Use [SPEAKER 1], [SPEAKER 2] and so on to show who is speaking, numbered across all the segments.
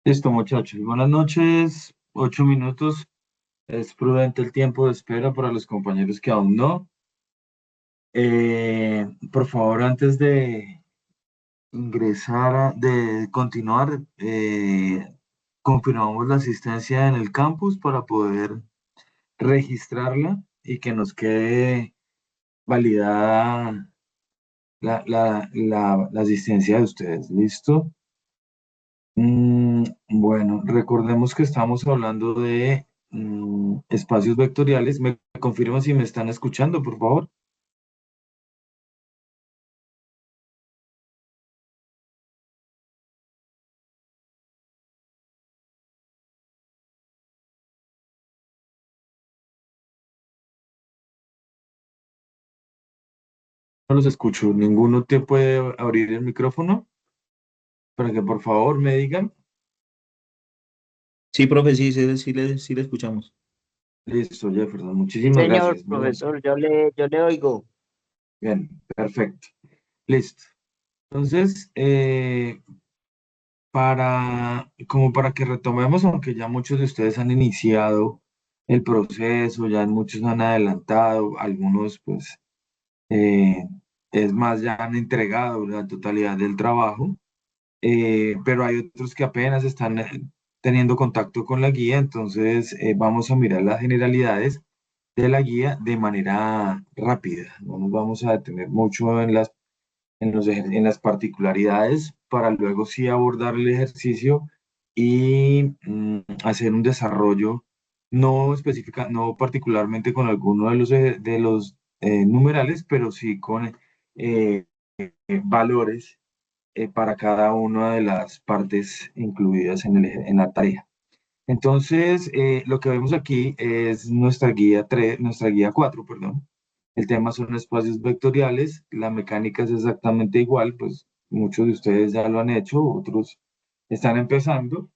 [SPEAKER 1] Listo, muchachos. Buenas noches. 8 minutos. Es prudente el tiempo de espera para los compañeros que aún no. Por favor, antes de de continuar, confirmamos la asistencia en el campus para poder registrarla y que nos quede validada la asistencia de ustedes. ¿Listo? Bueno, recordemos que estamos hablando de espacios vectoriales. ¿Me confirman si me están escuchando, por favor? No los escucho. ¿Ninguno te puede abrir el micrófono para que por favor me digan?
[SPEAKER 2] Sí, profe, sí le escuchamos.
[SPEAKER 1] Listo, Jefferson.
[SPEAKER 3] Sí,
[SPEAKER 1] Muchísimas
[SPEAKER 3] señor
[SPEAKER 1] gracias. Bueno,
[SPEAKER 3] profesor, yo le oigo.
[SPEAKER 1] bien, perfecto. Listo. Entonces, como para que retomemos, aunque ya muchos de ustedes han iniciado el proceso, ya muchos han adelantado, algunos pues eh, es más, ya han entregado la totalidad del trabajo, pero hay otros que apenas están teniendo contacto con la guía, entonces vamos a mirar las generalidades de la guía de manera rápida. No nos vamos a detener mucho en las particularidades para luego sí abordar el ejercicio y hacer un desarrollo no específica, no particularmente con alguno de los numerales, pero sí con valores para cada una de las partes incluidas en la tarea. Entonces, lo que vemos aquí es nuestra guía 4, perdón. El tema son espacios vectoriales, la mecánica es exactamente igual, pues muchos de ustedes ya lo han hecho, otros están empezando.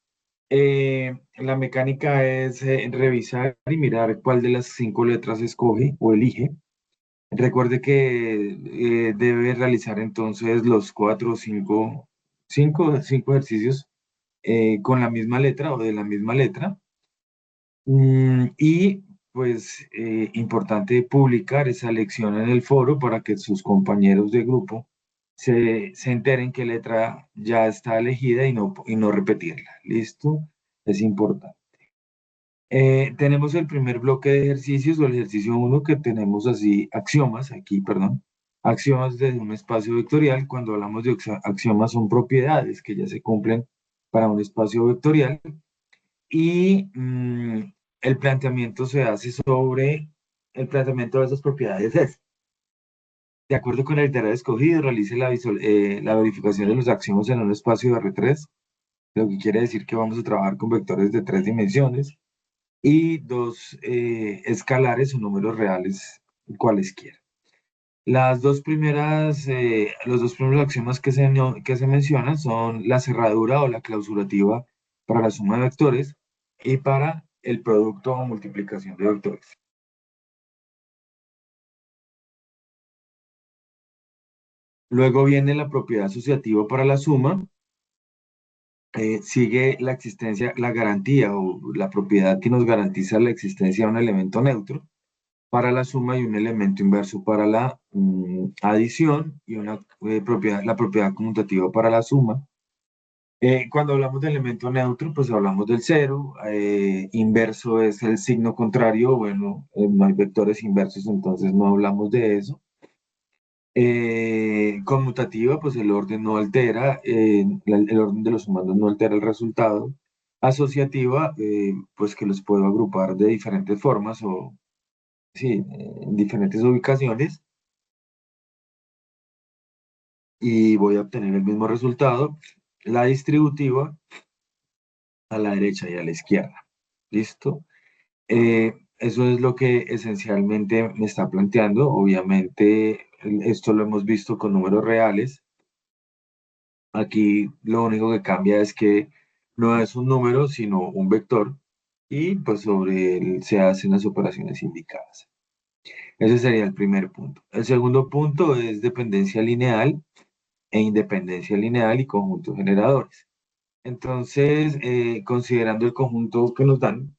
[SPEAKER 1] La mecánica es revisar y mirar cuál de las 5 letras escoge o elige. Recuerde que debe realizar entonces los 5 ejercicios con la misma letra o de la misma letra. Y pues importante publicar esa lección en el foro para que sus compañeros de grupo se enteren qué letra ya está elegida y no repetirla. ¿Listo? Es importante. Tenemos el primer bloque de ejercicios o el ejercicio uno que tenemos así axiomas, aquí, perdón, axiomas de un espacio vectorial. Cuando hablamos de axiomas son propiedades que ya se cumplen para un espacio vectorial y el planteamiento se hace sobre el planteamiento de esas propiedades es, de acuerdo con el literal escogido, realice la verificación de los axiomas en un espacio de R3, lo que quiere decir que vamos a trabajar con vectores de 3 dimensiones y dos escalares o números reales cualesquiera. Los dos primeros axiomas que se mencionan son la cerradura o la clausurativa para la suma de vectores y para el producto o multiplicación de vectores. Luego viene la propiedad asociativa para la suma, sigue la existencia, la garantía o la propiedad que nos garantiza la existencia de un elemento neutro para la suma y un elemento inverso para la adición y la propiedad conmutativa para la suma. Cuando hablamos de elemento neutro, pues hablamos del cero, inverso es el signo contrario, bueno, no hay vectores inversos, entonces no hablamos de eso. Conmutativa, pues el orden no altera, el orden de los sumandos no altera el resultado. Asociativa, pues que los puedo agrupar de diferentes formas o, sí, en diferentes ubicaciones y voy a obtener el mismo resultado. La distributiva a la derecha y a la izquierda. ¿Listo? Eso es lo que esencialmente me está planteando. Obviamente, esto lo hemos visto con números reales. Aquí lo único que cambia es que no es un número, sino un vector, y pues sobre él se hacen las operaciones indicadas. Ese sería el primer punto. El segundo punto es dependencia lineal e independencia lineal y conjuntos generadores. Entonces, considerando el conjunto que nos dan,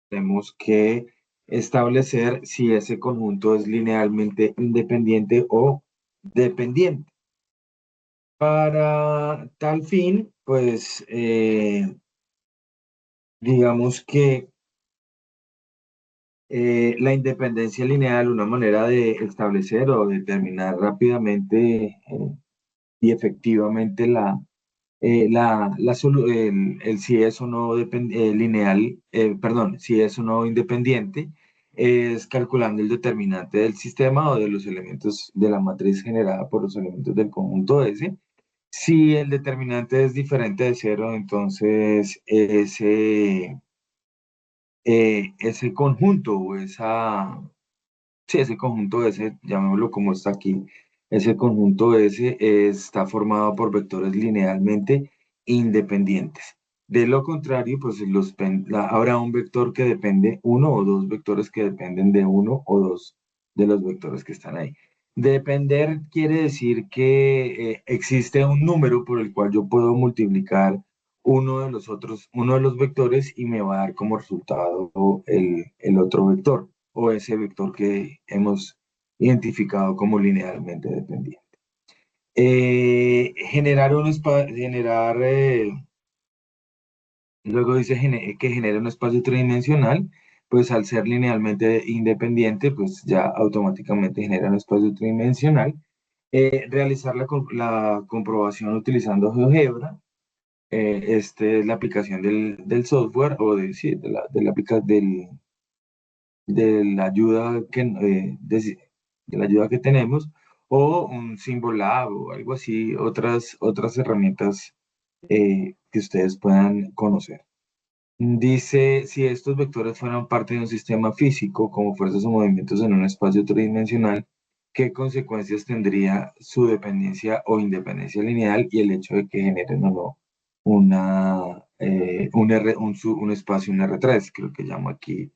[SPEAKER 1] tenemos que establecer si ese conjunto es linealmente independiente o dependiente. Para tal fin, pues digamos que la independencia lineal, una manera de establecer o determinar rápidamente y efectivamente el si es o no lineal, perdón, si es o no independiente, es calculando el determinante del sistema o de los elementos de la matriz generada por los elementos del conjunto S. Si el determinante es diferente de cero, entonces ese conjunto o sí, ese conjunto S, llamémoslo como está aquí, ese conjunto S está formado por vectores linealmente independientes. De lo contrario, pues habrá un vector que depende, uno o dos vectores que dependen de uno o dos de los vectores que están ahí. Depender quiere decir que existe un número por el cual yo puedo multiplicar uno de los vectores y me va a dar como resultado el otro vector o ese vector que hemos identificado como linealmente dependiente. Luego dice que genera un espacio tridimensional, pues al ser linealmente independiente, pues ya automáticamente genera un espacio tridimensional. Realizar la comprobación utilizando GeoGebra. Esta es la aplicación del software o sí, de la ayuda de la ayuda que tenemos, o un Symbolab o algo así, otras herramientas que ustedes puedan conocer. Dice, si estos vectores fueran parte de un sistema físico, como fuerzas o movimientos en un espacio tridimensional, ¿qué consecuencias tendría su dependencia o independencia lineal y el hecho de que generen o no un espacio, un R3, creo que llamo aquí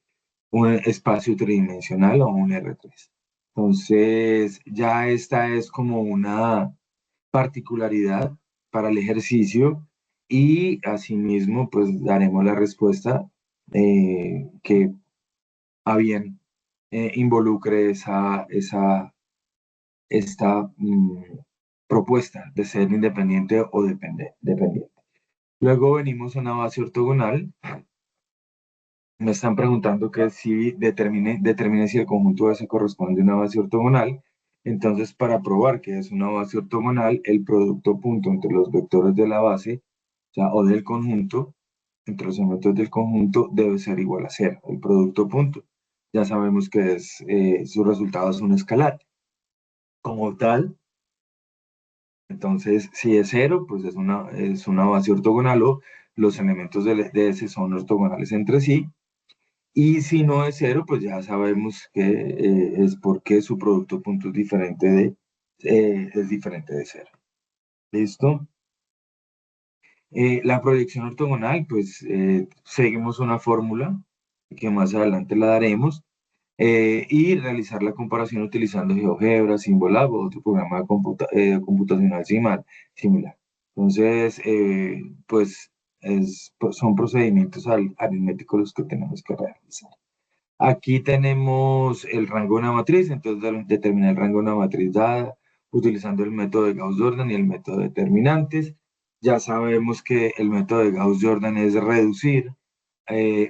[SPEAKER 1] un espacio tridimensional o un R3? Entonces, ya esta es como una particularidad para el ejercicio y asimismo, pues daremos la respuesta que a bien involucre esta propuesta de ser independiente o dependiente. Luego venimos a una base ortogonal. Me están preguntando que si determine si el conjunto S corresponde a una base ortogonal. Entonces, para probar que es una base ortogonal, el producto punto entre los vectores de la base, o del conjunto, entre los elementos del conjunto, debe ser igual a cero. El producto punto. Ya sabemos que su resultado es un escalar. Como tal, entonces, si es cero, pues es una base ortogonal o los elementos de S son ortogonales entre sí. Y si no es cero, pues ya sabemos que es porque su producto punto es diferente de cero. ¿Listo? La proyección ortogonal, pues seguimos una fórmula que más adelante la daremos y realizar la comparación utilizando GeoGebra, Symbolab o otro programa computacional similar. Entonces, pues son procedimientos aritméticos los que tenemos que realizar. Aquí tenemos el rango de una matriz, entonces determinar el rango de una matriz dada utilizando el método de Gauss-Jordan y el método de determinantes. Ya sabemos que el método de Gauss-Jordan es reducir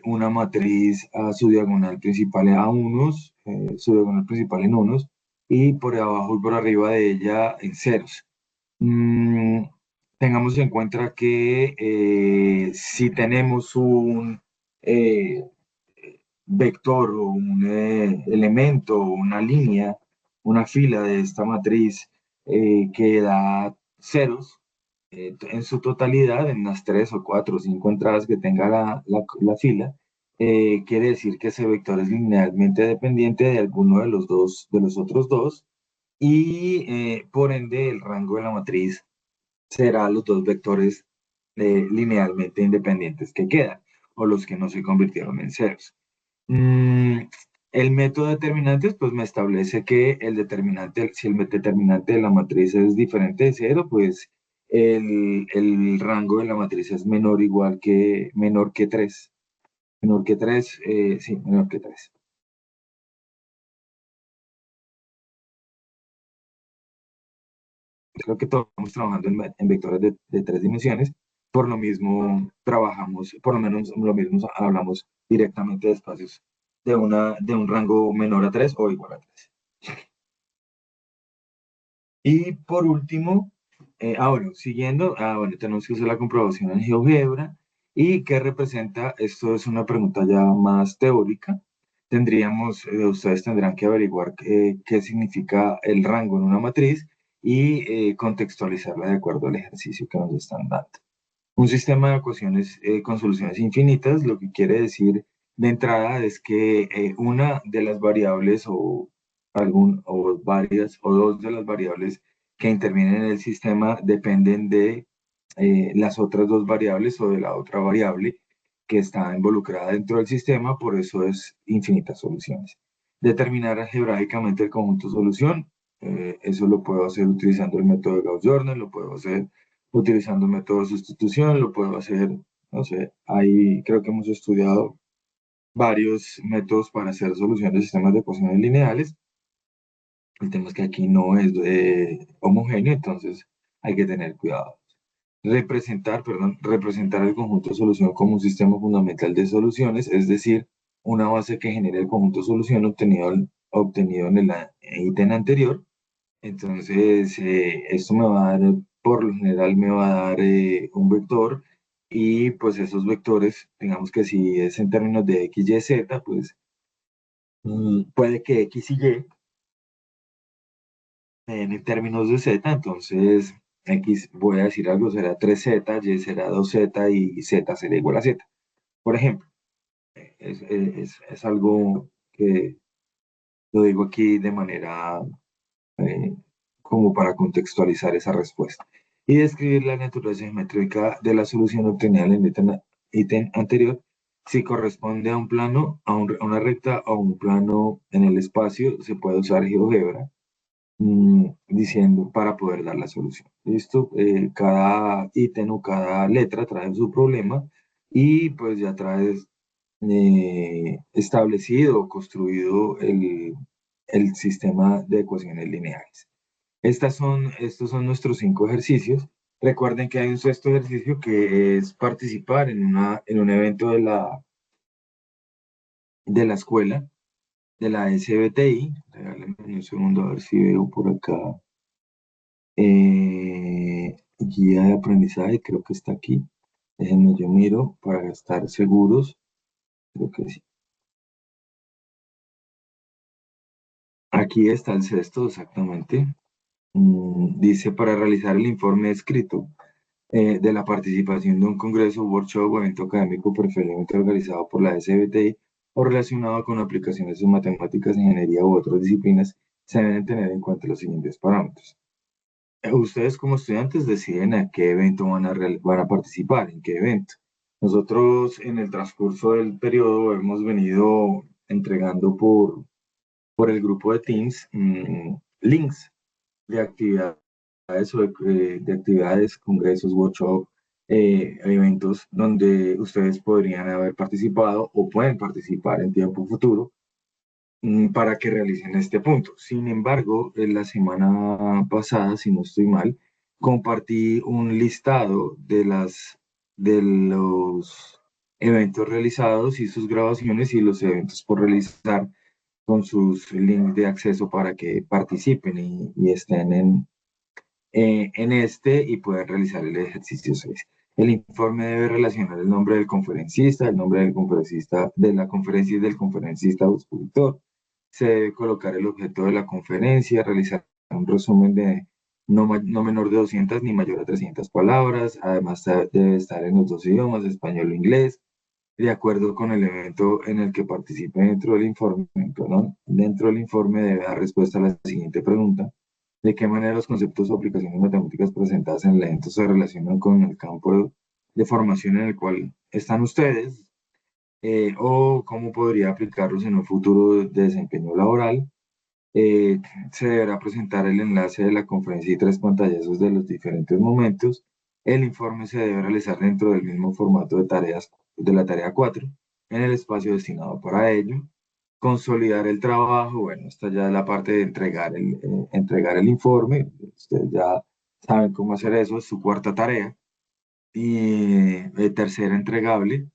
[SPEAKER 1] una matriz a su diagonal principal a unos, su diagonal principal en unos, y por abajo y por arriba de ella en ceros. Mm, Tengamos en cuenta que si tenemos un vector o un elemento o una línea, una fila de esta matriz que da ceros en su totalidad, en las tres o cuatro o cinco entradas que tenga la fila, quiere decir que ese vector es linealmente dependiente de alguno de los otros dos, y por ende el rango de la matriz será los dos vectores linealmente independientes que quedan, o los que no se convirtieron en ceros. Mm, el método de determinantes, pues me establece que el determinante, si el determinante de la matriz es diferente de cero, pues el rango de la matriz es menor que 3. Menor que 3, sí, menor que 3. Creo que todos estamos trabajando en vectores de 3 dimensiones. Por lo mismo, trabajamos, por lo menos lo mismo hablamos directamente de espacios de un rango menor a 3 o igual a 3. Y por último, bueno, siguiendo, bueno, tenemos que hacer la comprobación en GeoGebra. ¿Y qué representa? Esto es una pregunta ya más teórica. Ustedes tendrán que averiguar qué significa el rango en una matriz y contextualizarla de acuerdo al ejercicio que nos están dando. Un sistema de ecuaciones con soluciones infinitas, lo que quiere decir de entrada es que una de las variables o varias o dos de las variables que intervienen en el sistema dependen de las otras dos variables o de la otra variable que está involucrada dentro del sistema, por eso es infinitas soluciones. Determinar algebraicamente el conjunto solución, eso lo puedo hacer utilizando el método de Gauss-Jordan, lo puedo hacer utilizando el método de sustitución, lo puedo hacer, no sé, ahí creo que hemos estudiado varios métodos para hacer solución de sistemas de ecuaciones lineales. El tema es que aquí no es homogéneo, entonces hay que tener cuidado. Representar el conjunto de solución como un sistema fundamental de soluciones, es decir, una base que genere el conjunto de solución obtenido en el ítem anterior. Entonces, esto me va a dar, por lo general, me va a dar un vector y pues esos vectores, digamos que si es en términos de x, y, z, pues puede que x y y en términos de z, entonces x, voy a decir algo, será 3z, y será 2z y z será igual a z. Por ejemplo, es algo que lo digo aquí de manera eh, como para contextualizar esa respuesta. Y describir la naturaleza geométrica de la solución obtenida en el ítem anterior, si corresponde a un plano, a una recta o a un plano en el espacio, se puede usar GeoGebra diciendo para poder dar la solución. ¿Listo? Cada ítem o cada letra trae su problema y pues ya trae establecido o construido el sistema de ecuaciones lineales. Estos son nuestros 5 ejercicios. Recuerden que hay un sexto ejercicio que es participar en un evento de la escuela, de la SBTI. Regálenme un segundo a ver si veo por acá. Guía de aprendizaje, creo que está aquí. Déjenme yo miro para estar seguros. Creo que sí. Aquí está el sexto, exactamente. Dice para realizar el informe escrito de la participación de un congreso, workshop o evento académico preferiblemente organizado por la SBTI o relacionado con aplicaciones de matemáticas, ingeniería u otras disciplinas, se deben tener en cuenta los siguientes parámetros. Ustedes como estudiantes deciden a qué evento van a participar, en qué evento. Nosotros en el transcurso del periodo hemos venido entregando por el grupo de Teams links de actividades de actividades, congresos, workshops, eventos donde ustedes podrían haber participado o pueden participar en tiempo futuro para que realicen este punto. Sin embargo, en la semana pasada, si no estoy mal, compartí un listado de los eventos realizados y sus grabaciones y los eventos por realizar con sus links de acceso para que participen y estén en este y puedan realizar el ejercicio 6. El informe debe relacionar el nombre del conferencista, el nombre del conferencista de la conferencia y del conferencista o expositor. Se debe colocar el objeto de la conferencia, realizar un resumen de no menor de 200 ni mayor a 300 palabras. Además, debe estar en los dos idiomas, español e inglés, de acuerdo con el evento en el que participe dentro del informe. Perdón, dentro del informe debe dar respuesta a la siguiente pregunta: ¿de qué manera los conceptos o aplicaciones matemáticas presentadas en el evento se relacionan con el campo de formación en el cual están ustedes? ¿O cómo podría aplicarlos en un futuro de desempeño laboral? Eh, Se deberá presentar el enlace de la conferencia y tres pantallazos de los diferentes momentos. El informe se debe realizar dentro del mismo formato de tareas de la tarea 4 en el espacio destinado para ello. Consolidar el trabajo, bueno, esta ya es la parte de entregar el informe. Ustedes ya saben cómo hacer eso, es su cuarta tarea. Y tercera entregable,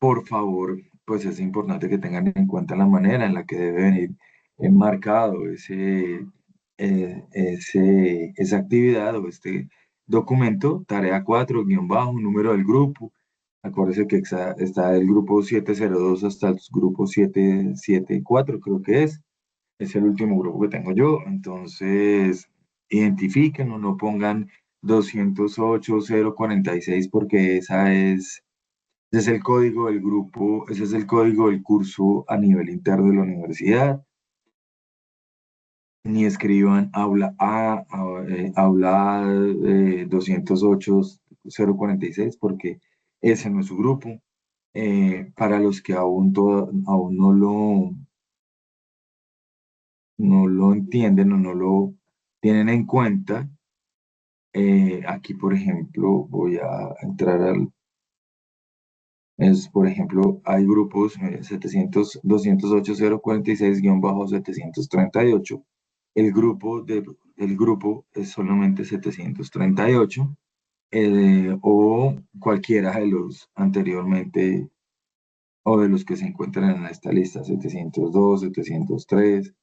[SPEAKER 1] por favor, pues es importante que tengan en cuenta la manera en la que debe venir enmarcado esa actividad o este documento, tarea 4 guión bajo, número del grupo. Acuérdense que está el grupo 702 hasta el grupo 774, creo que es el último grupo que tengo yo. Entonces, identifíquenlo, no pongan 208.046 porque ese es el código del grupo, ese es el código del curso a nivel interno de la universidad. Ni escriban aula 208.046 porque ese no es su grupo. Para los que aún no lo entienden o no lo tienen en cuenta, aquí, por ejemplo, voy a entrar por ejemplo, hay grupos 208.046-738. El grupo es solamente 738, o cualquiera de los anteriormente o de los que se encuentran en esta lista: 702, 703,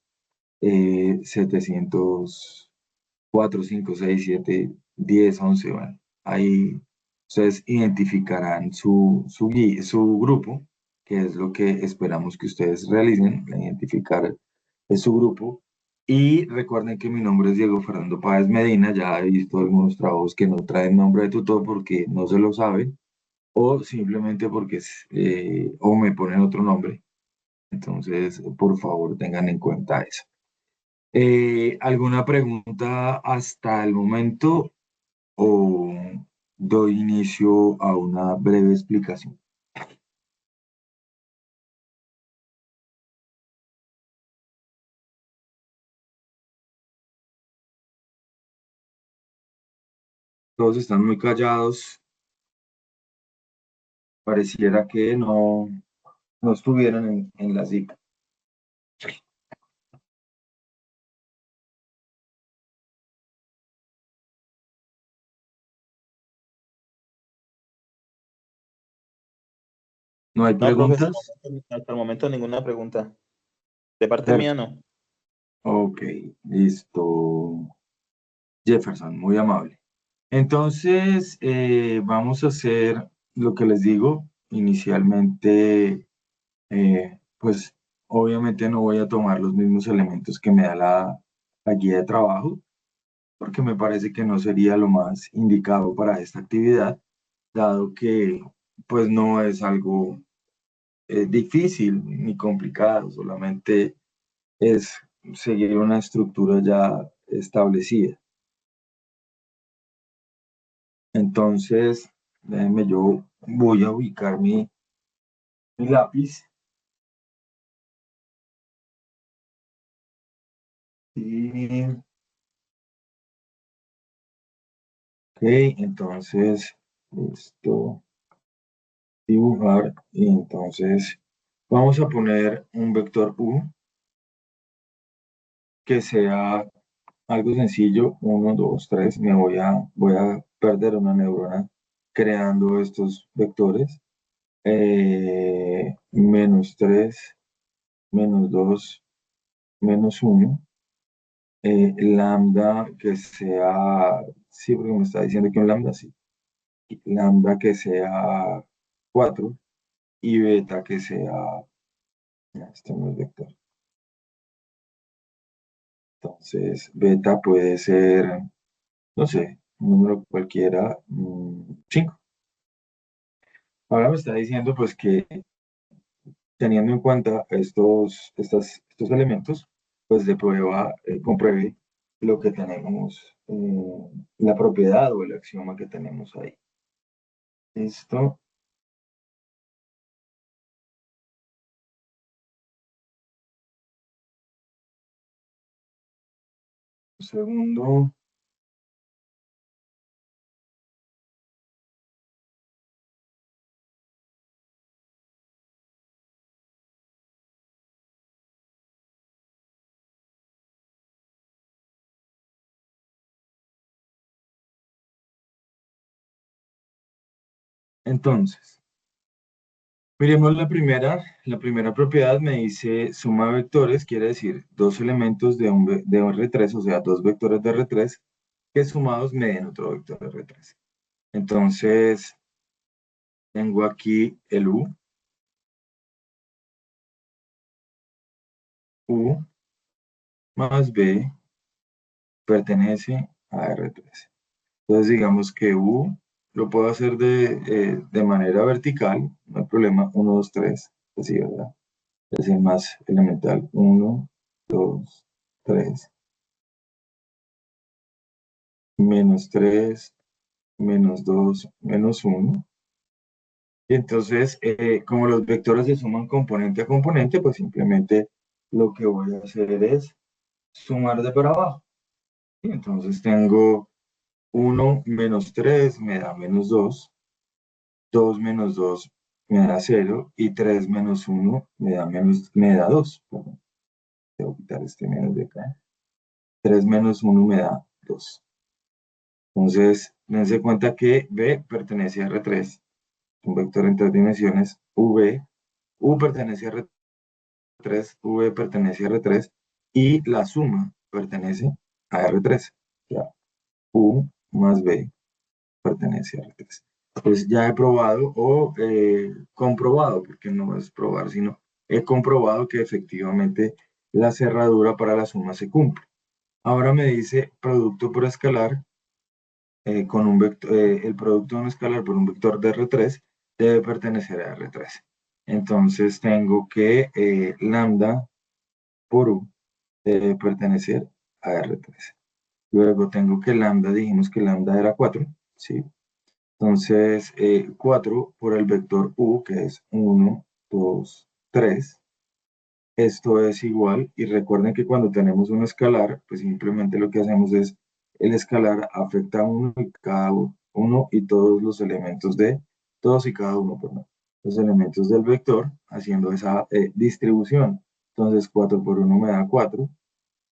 [SPEAKER 1] 704, 5, 6, 7, 10, 11. Bueno, ahí ustedes identificarán su grupo, que es lo que esperamos que ustedes realicen, identificar es su grupo. Y recuerden que mi nombre es Diego Fernando Páez Medina. Ya he visto algunos trabajos que no traen nombre de tutor porque no se lo saben, o simplemente porque o me ponen otro nombre. Entonces, por favor, tengan en cuenta eso. ¿Alguna pregunta hasta el momento o doy inicio a una breve explicación? Todos están muy callados, pareciera que no estuvieran en la cita. ¿No hay
[SPEAKER 2] No, profe,
[SPEAKER 1] preguntas?
[SPEAKER 2] hasta el momento ninguna pregunta. De parte
[SPEAKER 1] Per-
[SPEAKER 2] mía, no.
[SPEAKER 1] ok, listo. Jefferson, muy amable. Entonces, vamos a hacer lo que les digo inicialmente. Pues obviamente no voy a tomar los mismos elementos que me da la guía de trabajo, porque me parece que no sería lo más indicado para esta actividad, dado que pues no es algo difícil ni complicado, solamente es seguir una estructura ya establecida. Entonces, déjenme, yo voy a ubicar mi lápiz y, ok, entonces, listo. Dibujar, y entonces vamos a poner un vector U que sea algo sencillo: 1, 2, 3. Voy a perder una neurona creando estos vectores. -3, -2, -1. Lambda que sea, sí, porque me está diciendo que un lambda, sí. Lambda que sea 4 y beta que sea, no, este no es vector. Entonces, beta puede ser, no sé, un número cualquiera, 5. Ahora me está diciendo pues que teniendo en cuenta estos elementos, pues de prueba compruebe lo que tenemos, la propiedad o el axioma que tenemos ahí. Listo. segundo. Entonces, miremos la primera propiedad me dice suma de vectores, quiere decir dos elementos de un R3, o sea, dos vectores de R3, que sumados me den otro vector de R3. Entonces, tengo aquí el U más B pertenece a R3. Entonces, digamos que U lo puedo hacer de manera vertical, no hay problema, 1, 2, 3, así, ¿verdad? Es el más elemental, 1, 2, 3, menos 3, menos 2, menos 1. Y entonces, como los vectores se suman componente a componente, pues simplemente lo que voy a hacer es sumar de para abajo. Y entonces tengo 1 menos 3 me da menos 2, 2 menos 2 me da 0 y 3 menos 1 me da 2. Perdón, debo quitar este menos de acá. 3 menos 1 me da 2. Entonces, dense cuenta que B pertenece a R3, un vector en tres dimensiones, U pertenece a R3, V pertenece a R3 y la suma pertenece a R3. Ya, U más B pertenece a R3. Pues ya he probado o comprobado, porque no es probar, sino he comprobado que efectivamente la cerradura para la suma se cumple. Ahora me dice producto por escalar con un vector, el producto de un escalar por un vector de R3 debe pertenecer a R3. Entonces tengo que lambda por U debe pertenecer a R3. Luego tengo que lambda, dijimos que lambda era 4, ¿sí? Entonces 4 por el vector U, que es 1, 2, 3. Esto es igual, y recuerden que cuando tenemos un escalar, pues simplemente lo que hacemos es, el escalar afecta a uno y cada uno y todos los elementos de, todos y cada uno, perdón, los elementos del vector, haciendo esa distribución. Entonces 4 por 1 me da 4,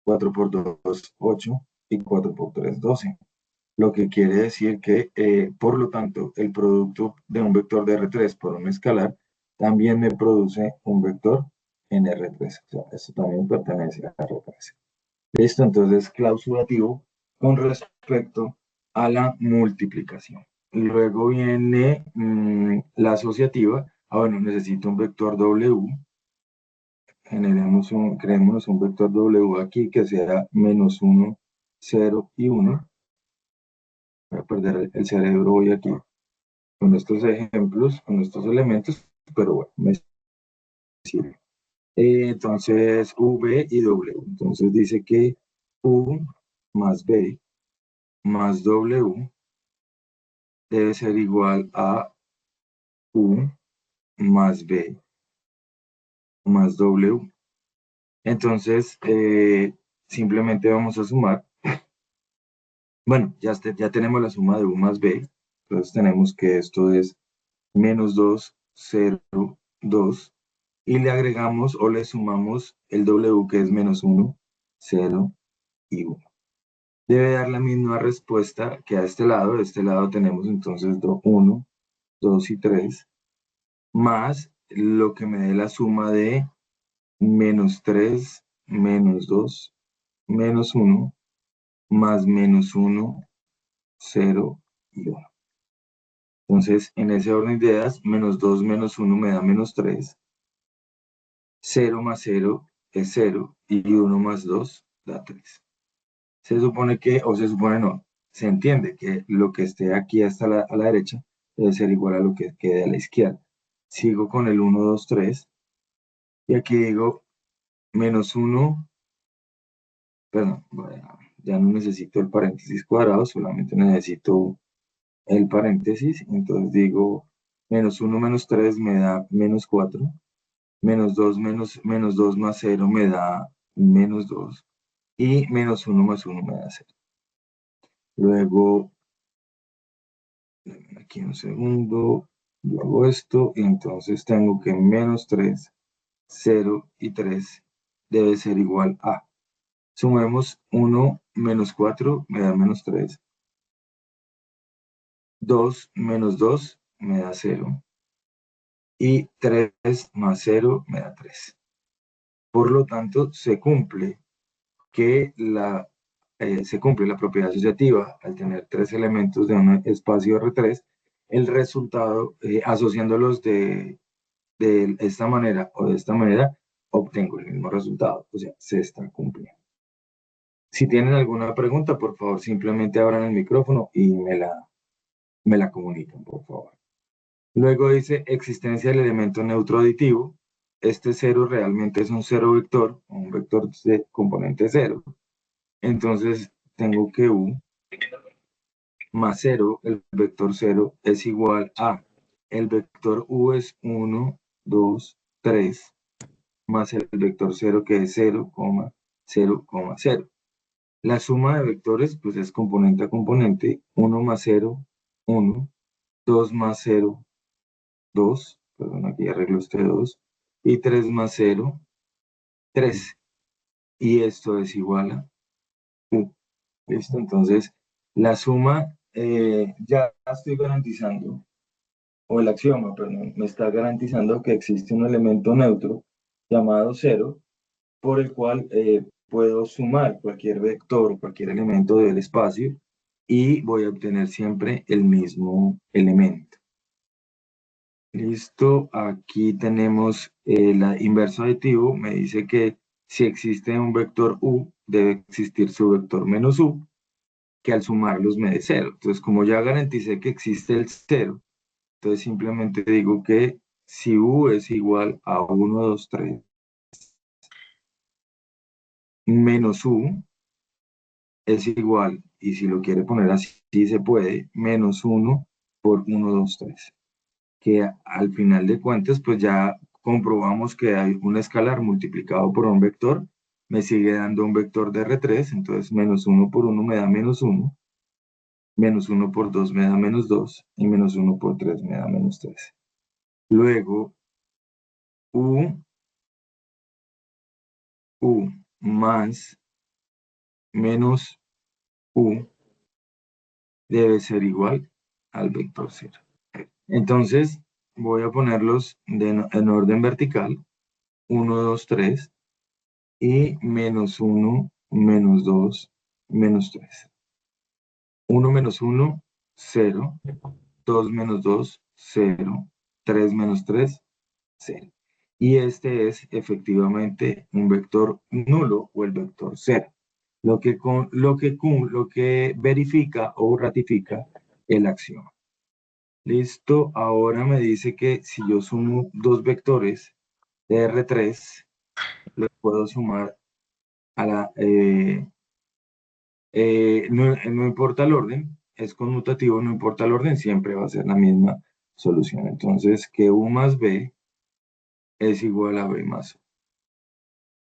[SPEAKER 1] 4 por 2, 8, y 4 por 3, 12. Lo que quiere decir que, por lo tanto, el producto de un vector de R3 por un escalar también me produce un vector en R3. O sea, esto también pertenece a R3. Listo, entonces clausurativo con respecto a la multiplicación. Luego viene la asociativa. Bueno, necesito un vector W. Creémonos un vector W aquí que sea menos 1, 0 y 1. Voy a perder el cerebro hoy aquí con estos ejemplos, con estos elementos, pero bueno, me sirve. Entonces, V y W. Entonces dice que U más B más W debe ser igual a U más B más W. Entonces, simplemente vamos a sumar. Bueno, ya tenemos la suma de U más B. Entonces tenemos que esto es menos 2, 0, 2. Y le agregamos o le sumamos el W, que es menos 1, 0 y 1. Debe dar la misma respuesta que a este lado. De este lado tenemos entonces 1, 2 y 3, más lo que me dé la suma de menos 3, menos 2, menos 1, más menos 1, 0 y 1. Entonces, en ese orden de ideas, menos 2 menos 1 me da menos 3, 0 más 0 es 0 y 1 más 2 da 3. Se supone que, o se supone no, se entiende que lo que esté aquí hasta a la derecha debe ser igual a lo que quede a la izquierda. Sigo con el 1, 2, 3 y aquí digo menos 1, perdón, ya no necesito el paréntesis cuadrado, solamente necesito el paréntesis, entonces digo menos 1 menos 3 me da menos 4, menos 2 más 0 me da menos 2, y menos 1 más 1 me da 0. Luego, aquí un segundo, yo hago esto y entonces tengo que menos 3, 0 y 3 debe ser igual a. Sumemos 1 menos 4 me da menos 3. 2 menos 2 me da 0. Y 3 más 0 me da 3. Por lo tanto, se cumple la propiedad asociativa al tener tres elementos de un espacio R3, el resultado, asociándolos de esta manera o de esta manera, obtengo el mismo resultado, o sea, se está cumpliendo. Si tienen alguna pregunta, por favor, simplemente abran el micrófono y me la comunican, por favor. Luego dice existencia del elemento neutro aditivo. Este 0 realmente es un 0 vector, un vector de componente 0. Entonces tengo que U más 0, el vector 0, es igual a, el vector U es 1, 2, 3, más el vector 0 que es 0, 0, 0. La suma de vectores pues es componente a componente, 1 más 0, 1, 2 más 0, 2, perdón, aquí arreglo este 2, y 3 más 0, 3. Y esto es igual a U. ¿Listo? Entonces, la suma ya estoy garantizando, o el axioma, perdón, me está garantizando que existe un elemento neutro llamado 0, por el cual puedo sumar cualquier vector o cualquier elemento del espacio y voy a obtener siempre el mismo elemento. Listo, aquí tenemos el inverso aditivo, me dice que si existe un vector U, debe existir su vector menos U, que al sumarlos me dé 0. Entonces, como ya garanticé que existe el 0, entonces simplemente digo que si U es igual a 1, 2, 3, menos U es igual, y si lo quiere poner así, se puede, menos 1 por 1, 2, 3. Que al final de cuentas, pues ya comprobamos que hay un escalar multiplicado por un vector, me sigue dando un vector de R3, entonces menos 1 por 1 me da menos 1, menos 1 por 2 me da menos 2, y menos 1 por 3 me da menos 3. Luego, U más menos U debe ser igual al vector 0. Entonces, voy a ponerlos en orden vertical, 1, 2, 3, y menos 1, menos 2, menos 3. 1 menos 1, 0. 2 menos 2, 0. 3 menos 3, 0. Y este es efectivamente un vector nulo o el vector 0. Lo que verifica o ratifica el axioma. Listo, ahora me dice que si yo sumo dos vectores de R3, los puedo sumar a la... no importa el orden, es conmutativo, no importa el orden, siempre va a ser la misma solución. Entonces, que U más B es igual a B más U.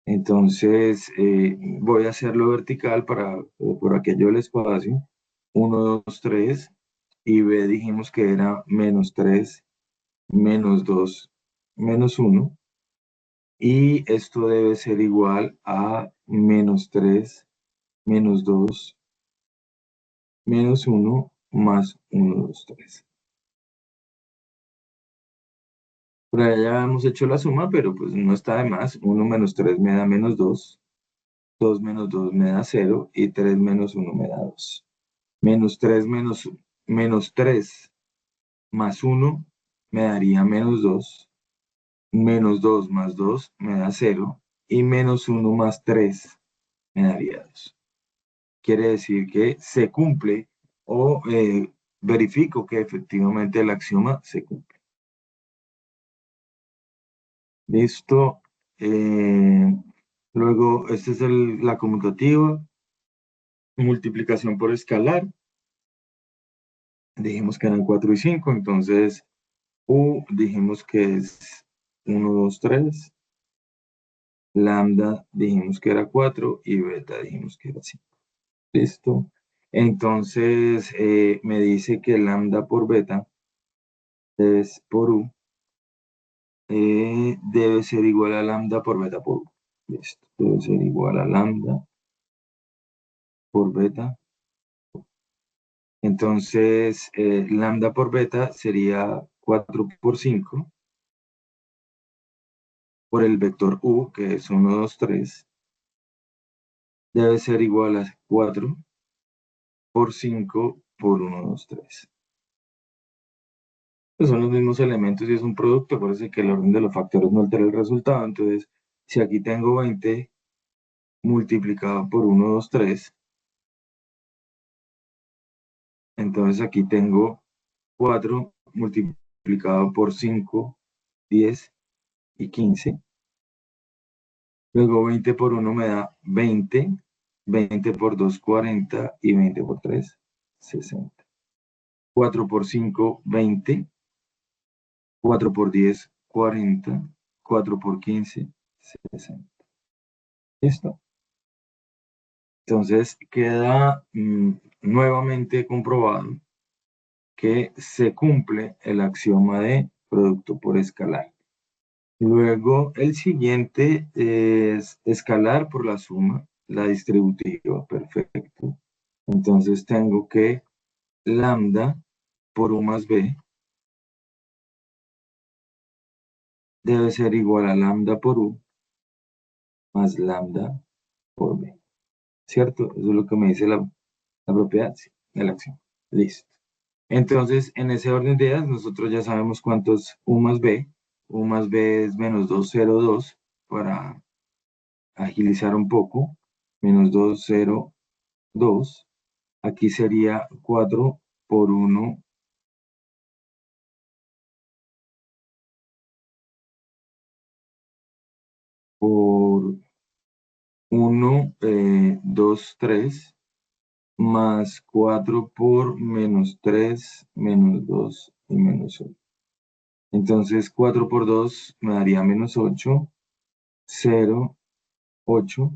[SPEAKER 1] Entonces, voy a hacerlo vertical por aquello del espacio. 1, 2, 3, y B dijimos que era menos 3, menos 2, menos 1. Y esto debe ser igual a menos 3, menos 2, menos 1, más 1, 2, 3. Por allá ya hemos hecho la suma, pero pues no está de más. 1 menos 3 me da menos 2. 2 menos 2 me da 0. Y 3 menos 1 me da 2. Menos 3 menos 3 más 1 me daría menos 2. Menos 2 más 2 me da 0. Y menos 1 más 3 me daría 2. Quiere decir que se cumple o verifico que efectivamente el axioma se cumple. Listo. Luego, esta es la conmutativa. Multiplicación por escalar. Dijimos que eran 4 y 5, entonces U dijimos que es 1, 2, 3. lambda dijimos que era 4 y beta dijimos que era 5. ¿Listo? Entonces me dice que lambda por beta es por u, debe ser igual a lambda por beta por u. Listo, debe ser igual a lambda por beta. Entonces, lambda por beta sería 4 por 5 por el vector u, que es 1, 2, 3, debe ser igual a 4 por 5 por 1, 2, 3. Pues son los mismos elementos y es un producto, parece que el orden de los factores no altera el resultado. Entonces, si aquí tengo 20 multiplicado por 1, 2, 3, entonces aquí tengo 4 multiplicado por 5, 10 y 15. Luego 20 por 1 me da 20, 20 por 2, 40 y 20 por 3, 60. 4 por 5, 20, 4 por 10, 40, 4 por 15, 60. ¿Listo? Entonces queda nuevamente comprobado que se cumple el axioma de producto por escalar. Luego el siguiente es escalar por la suma, la distributiva, perfecto. Entonces tengo que lambda por u más b debe ser igual a lambda por u más lambda por b. ¿Cierto? Eso es lo que me dice la propiedad de la acción. Listo. Entonces, en ese orden de ideas, nosotros ya sabemos cuánto es u más b. U más b es menos 202 para agilizar un poco. Menos 202. Aquí sería 4 por 1 por 1, 2, 3, más 4 por menos 3, menos 2 y menos 1. Entonces 4 por 2 me daría menos 8, 0, 8.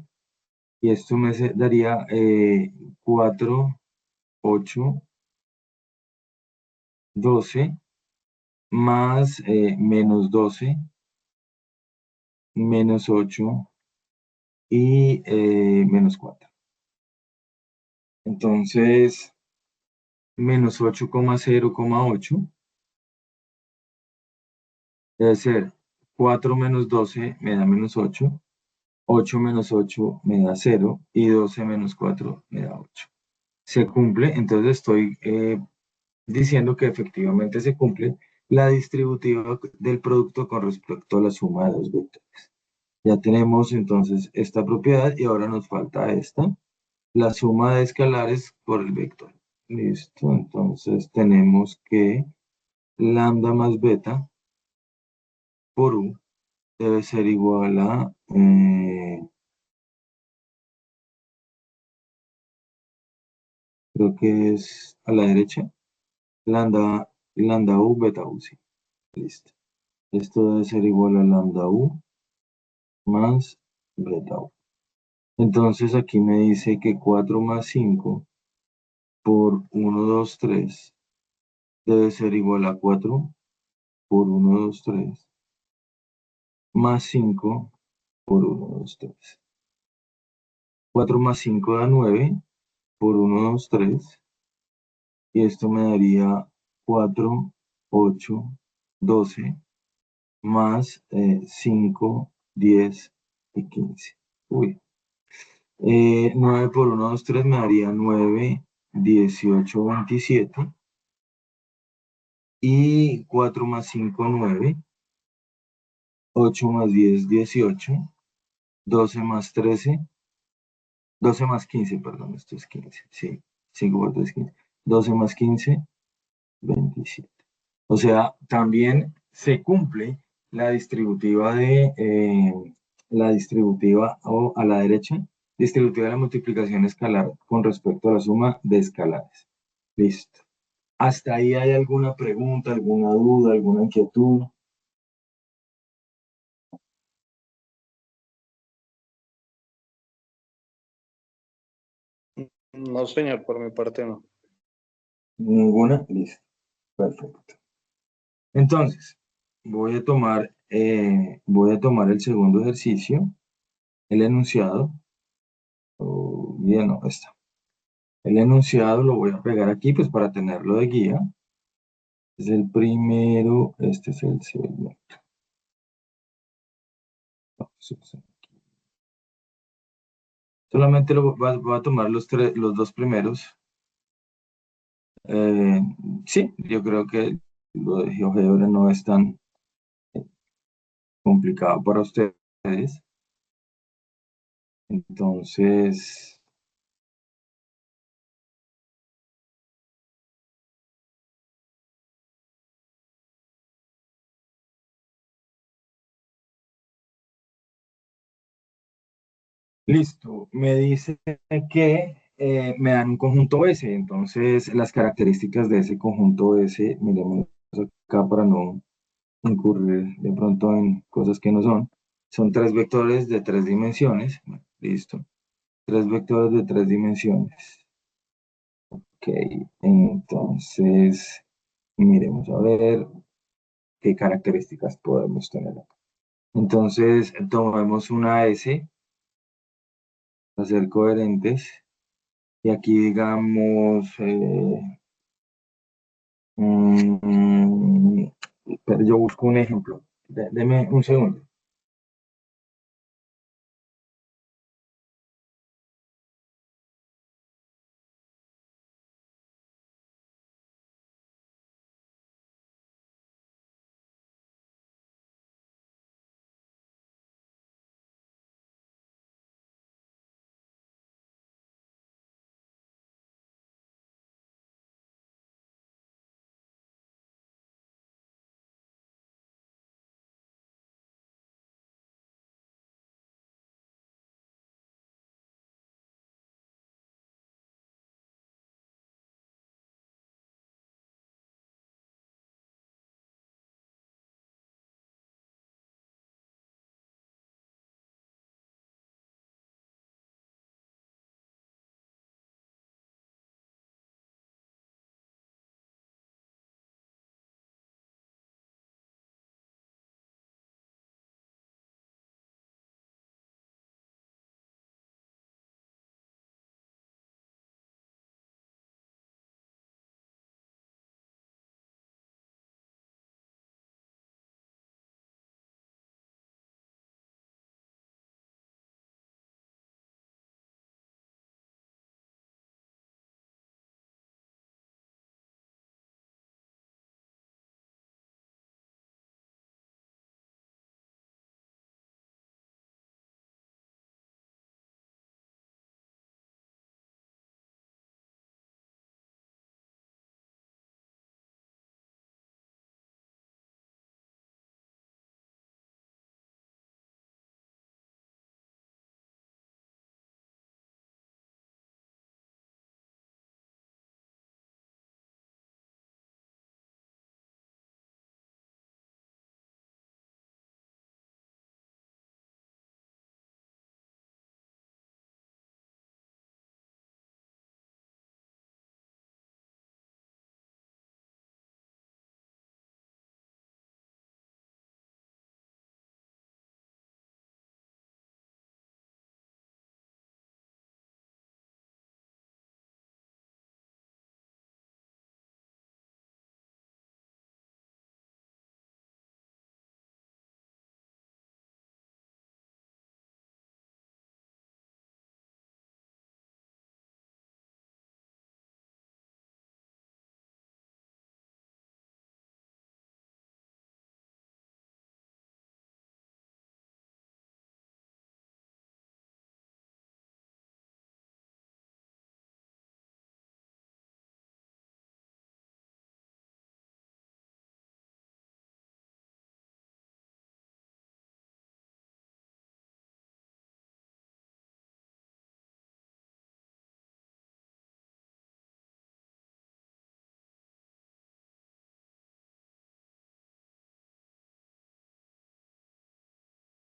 [SPEAKER 1] Y esto me daría 4, 8, 12, más menos 12, menos 8 y menos 4. Entonces, menos 8,0,8 debe ser 4 menos 12 me da menos 8, 8 menos 8 me da 0 y 12 menos 4 me da 8. Se cumple, entonces estoy diciendo que efectivamente se cumple la distributiva del producto con respecto a la suma de dos vectores. Ya tenemos entonces esta propiedad y ahora nos falta esta, la suma de escalares por el vector. Listo, entonces tenemos que lambda más beta por u debe ser igual a creo que es a la derecha, lambda u beta u, sí, listo. Esto debe ser igual a lambda u más beta u. Entonces aquí me dice que 4 más 5 por 1, 2, 3 debe ser igual a 4 por 1, 2, 3 más 5 por 1, 2, 3. 4 más 5 da 9 por 1, 2, 3 y esto me daría 4, 8, 12 más 5, 10 y 15. Uy. 9 por 1, 2, 3 me daría 9, 18, 27. Y 4 más 5, 9. 8 más 10, 18. 12 más 13. 12 más 15, perdón, esto es 15. Sí, 5 por 3, 15. 12 más 15, 27. O sea, también se cumple la distributiva la distributiva o a la derecha, distributiva de la multiplicación escalar con respecto a la suma de escalares. Listo. ¿Hasta ahí hay alguna pregunta, alguna duda, alguna inquietud?
[SPEAKER 3] No, señor, por mi parte no.
[SPEAKER 1] Ninguna, listo, perfecto. Entonces, voy a tomar el segundo ejercicio, el enunciado, bien, no, está. El enunciado lo voy a pegar aquí, pues para tenerlo de guía. Es el primero, este es el segundo. No, solamente voy a tomar los dos primeros. Sí, yo creo que lo de GeoGebra no es tan complicado para ustedes. Entonces, listo. Me dice que me dan un conjunto S. Entonces, las características de ese conjunto S, miremos acá para no incurrir de pronto en cosas que no son. Son tres vectores de tres dimensiones. Bueno, listo. Tres vectores de tres dimensiones. Ok, entonces, miremos a ver qué características podemos tener acá. Entonces, tomemos una S, a ser coherentes, y aquí digamos, mm, pero yo busco un ejemplo. Deme un segundo.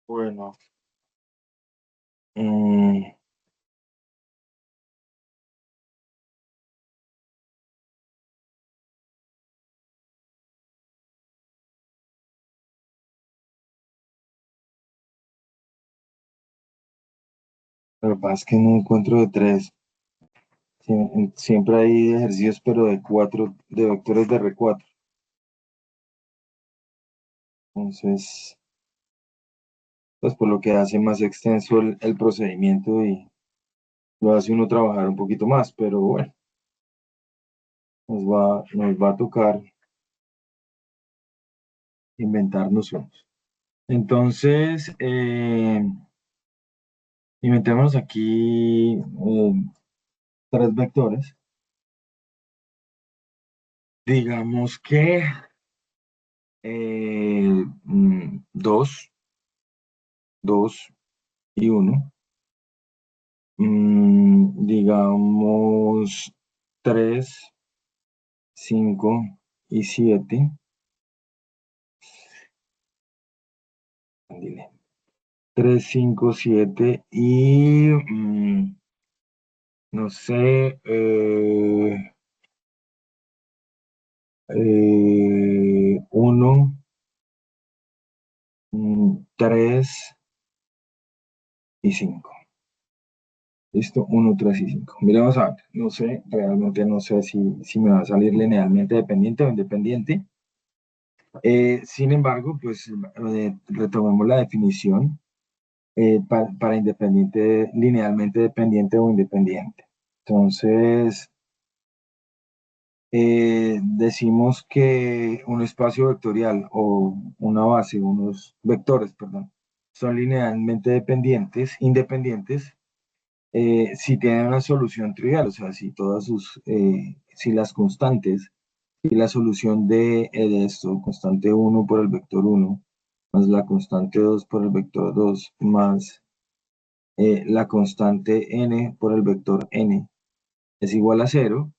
[SPEAKER 1] Bueno, mm, Lo que pasa es que no encuentro de 3. Siempre hay ejercicios, pero de 4, de vectores de R4. Entonces, pues por lo que hace más extenso el procedimiento y lo hace uno trabajar un poquito más, pero bueno, nos va a tocar inventarnos unos. Entonces, inventémonos aquí 3 vectores. Digamos que 2, 2 y 1. Digamos 3, 5 y 7. 3, 5, 7 y no sé, 1, 3 y 5. Listo, 1, 3 y 5. Miremos a ver, no sé, realmente no sé si me va a salir linealmente dependiente o independiente. Sin embargo, pues retomemos la definición para independiente, linealmente dependiente o independiente. Entonces, decimos que un espacio vectorial o una base, unos vectores, perdón, son linealmente independientes, si tienen una solución trivial, o sea, si las constantes, si la solución de esto, constante 1 por el vector 1, más la constante 2 por el vector 2, más la constante n por el vector n es igual a 0,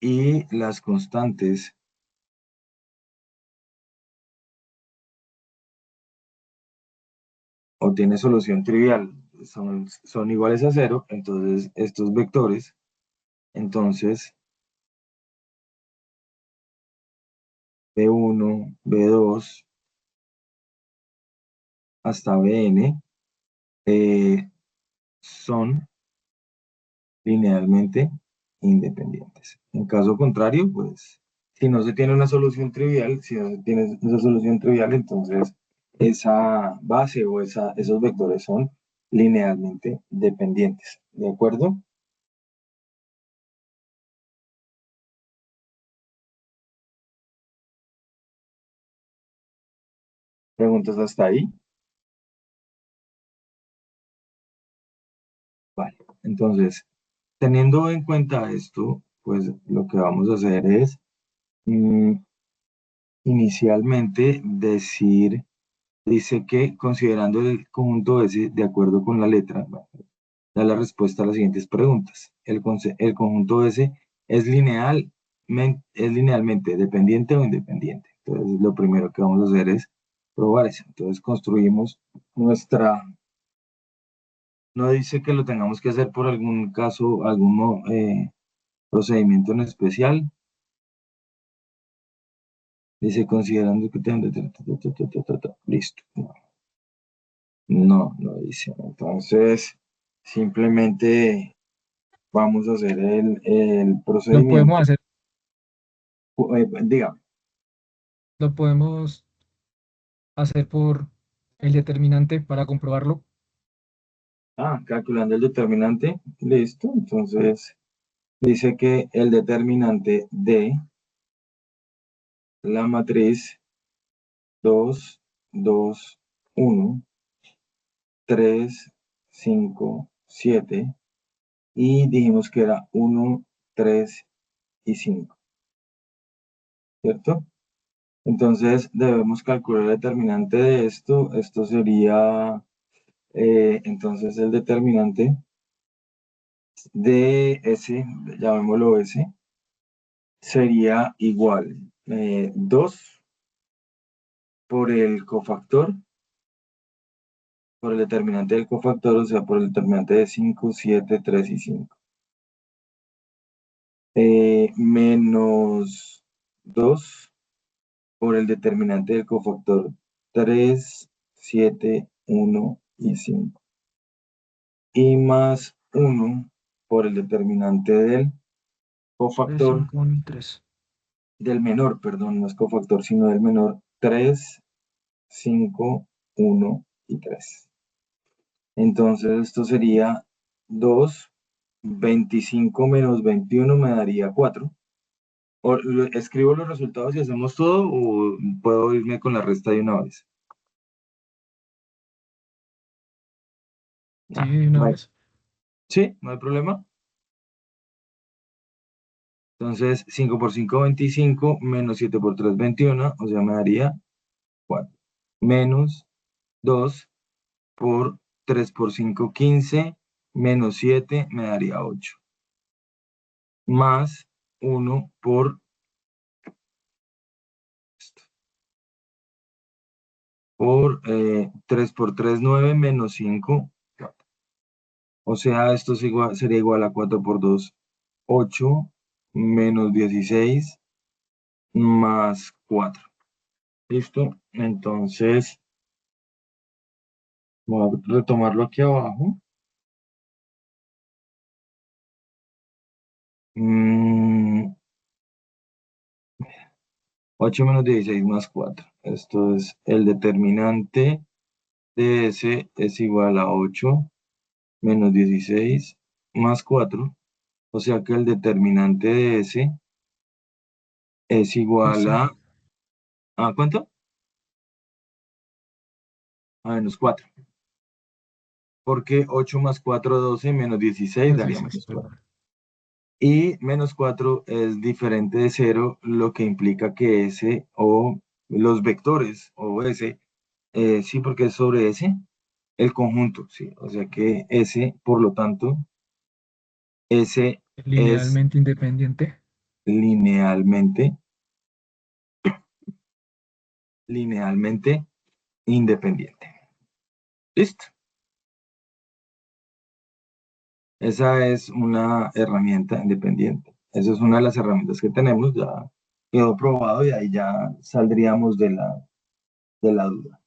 [SPEAKER 1] y las constantes o tiene solución trivial son iguales a 0, entonces estos vectores, entonces B1, B2 hasta Bn son linealmente independientes. En caso contrario, pues si no se tiene una solución trivial, si no se tiene esa solución trivial, entonces esa base o esos vectores son linealmente dependientes. ¿De acuerdo? ¿Preguntas hasta ahí? Vale. Entonces, teniendo en cuenta esto, pues lo que vamos a hacer es mm, inicialmente dice que considerando el conjunto S de acuerdo con la letra, bueno, da la respuesta a las siguientes preguntas. El conjunto S es linealmente dependiente o independiente. Entonces, lo primero que vamos a hacer es probar eso. Entonces, construimos no dice que lo tengamos que hacer por algún caso, algún procedimiento en especial. Dice, considerando que listo. No dice. Entonces, simplemente vamos a hacer el
[SPEAKER 4] Lo podemos
[SPEAKER 1] procedimiento.
[SPEAKER 4] hacer,
[SPEAKER 1] Dígame.
[SPEAKER 4] lo podemos hacer por el determinante para comprobarlo.
[SPEAKER 1] Calculando el determinante. Listo. Entonces, dice que el determinante de la matriz 2, 2, 1, 3, 5, 7, y dijimos que era 1, 3 y 5, ¿cierto? Entonces debemos calcular el determinante de esto. Esto sería, entonces el determinante de S, llamémoslo S, sería igual 2 por el cofactor, por el determinante del cofactor, o sea, por el determinante de 5, 7, 3 y 5. Menos 2 por el determinante del cofactor 3, 7, 1 y 5. Y más 1 por el determinante del
[SPEAKER 4] 3,
[SPEAKER 1] cofactor
[SPEAKER 4] 5, 1 y 3.
[SPEAKER 1] del menor, perdón, no es cofactor, sino del menor, 3, 5, 1 y 3. Entonces esto sería 2, 25 menos 21 me daría 4. ¿Escribo los resultados y hacemos todo o puedo irme con la resta de una vez?
[SPEAKER 4] Sí, de una
[SPEAKER 1] Vale.
[SPEAKER 4] vez.
[SPEAKER 1] Sí, no hay problema. Entonces 5 por 5, 25, menos 7 por 3, 21, o sea, me daría 4. Menos 2 por 3 por 5, 15, menos 7 me daría 8. Más 1 por 3 por 3, 9, menos 5, 4. O sea, esto es sería igual a 4 por 2, 8, menos 16, más 4. ¿Listo? Entonces, voy a retomarlo aquí abajo. 8 menos 16 más 4. Esto es el determinante de S es igual a 8 menos 16 más 4. O sea que el determinante de S es igual
[SPEAKER 4] Ese.
[SPEAKER 1] ¿a cuánto? A menos 4. Porque 8 más 4, 12, menos 16 daría
[SPEAKER 4] 16,
[SPEAKER 1] menos 4.
[SPEAKER 4] perdón.
[SPEAKER 1] Y menos 4 es diferente de 0, lo que implica que S o los vectores o S, sí, porque es sobre S, el conjunto, sí. O sea que S, por lo tanto, S es
[SPEAKER 4] Linealmente independiente.
[SPEAKER 1] linealmente independiente. ¿Listo? Esa es una herramienta independiente. Esa es una de las herramientas que tenemos, ya quedó probado y ahí ya saldríamos de la duda.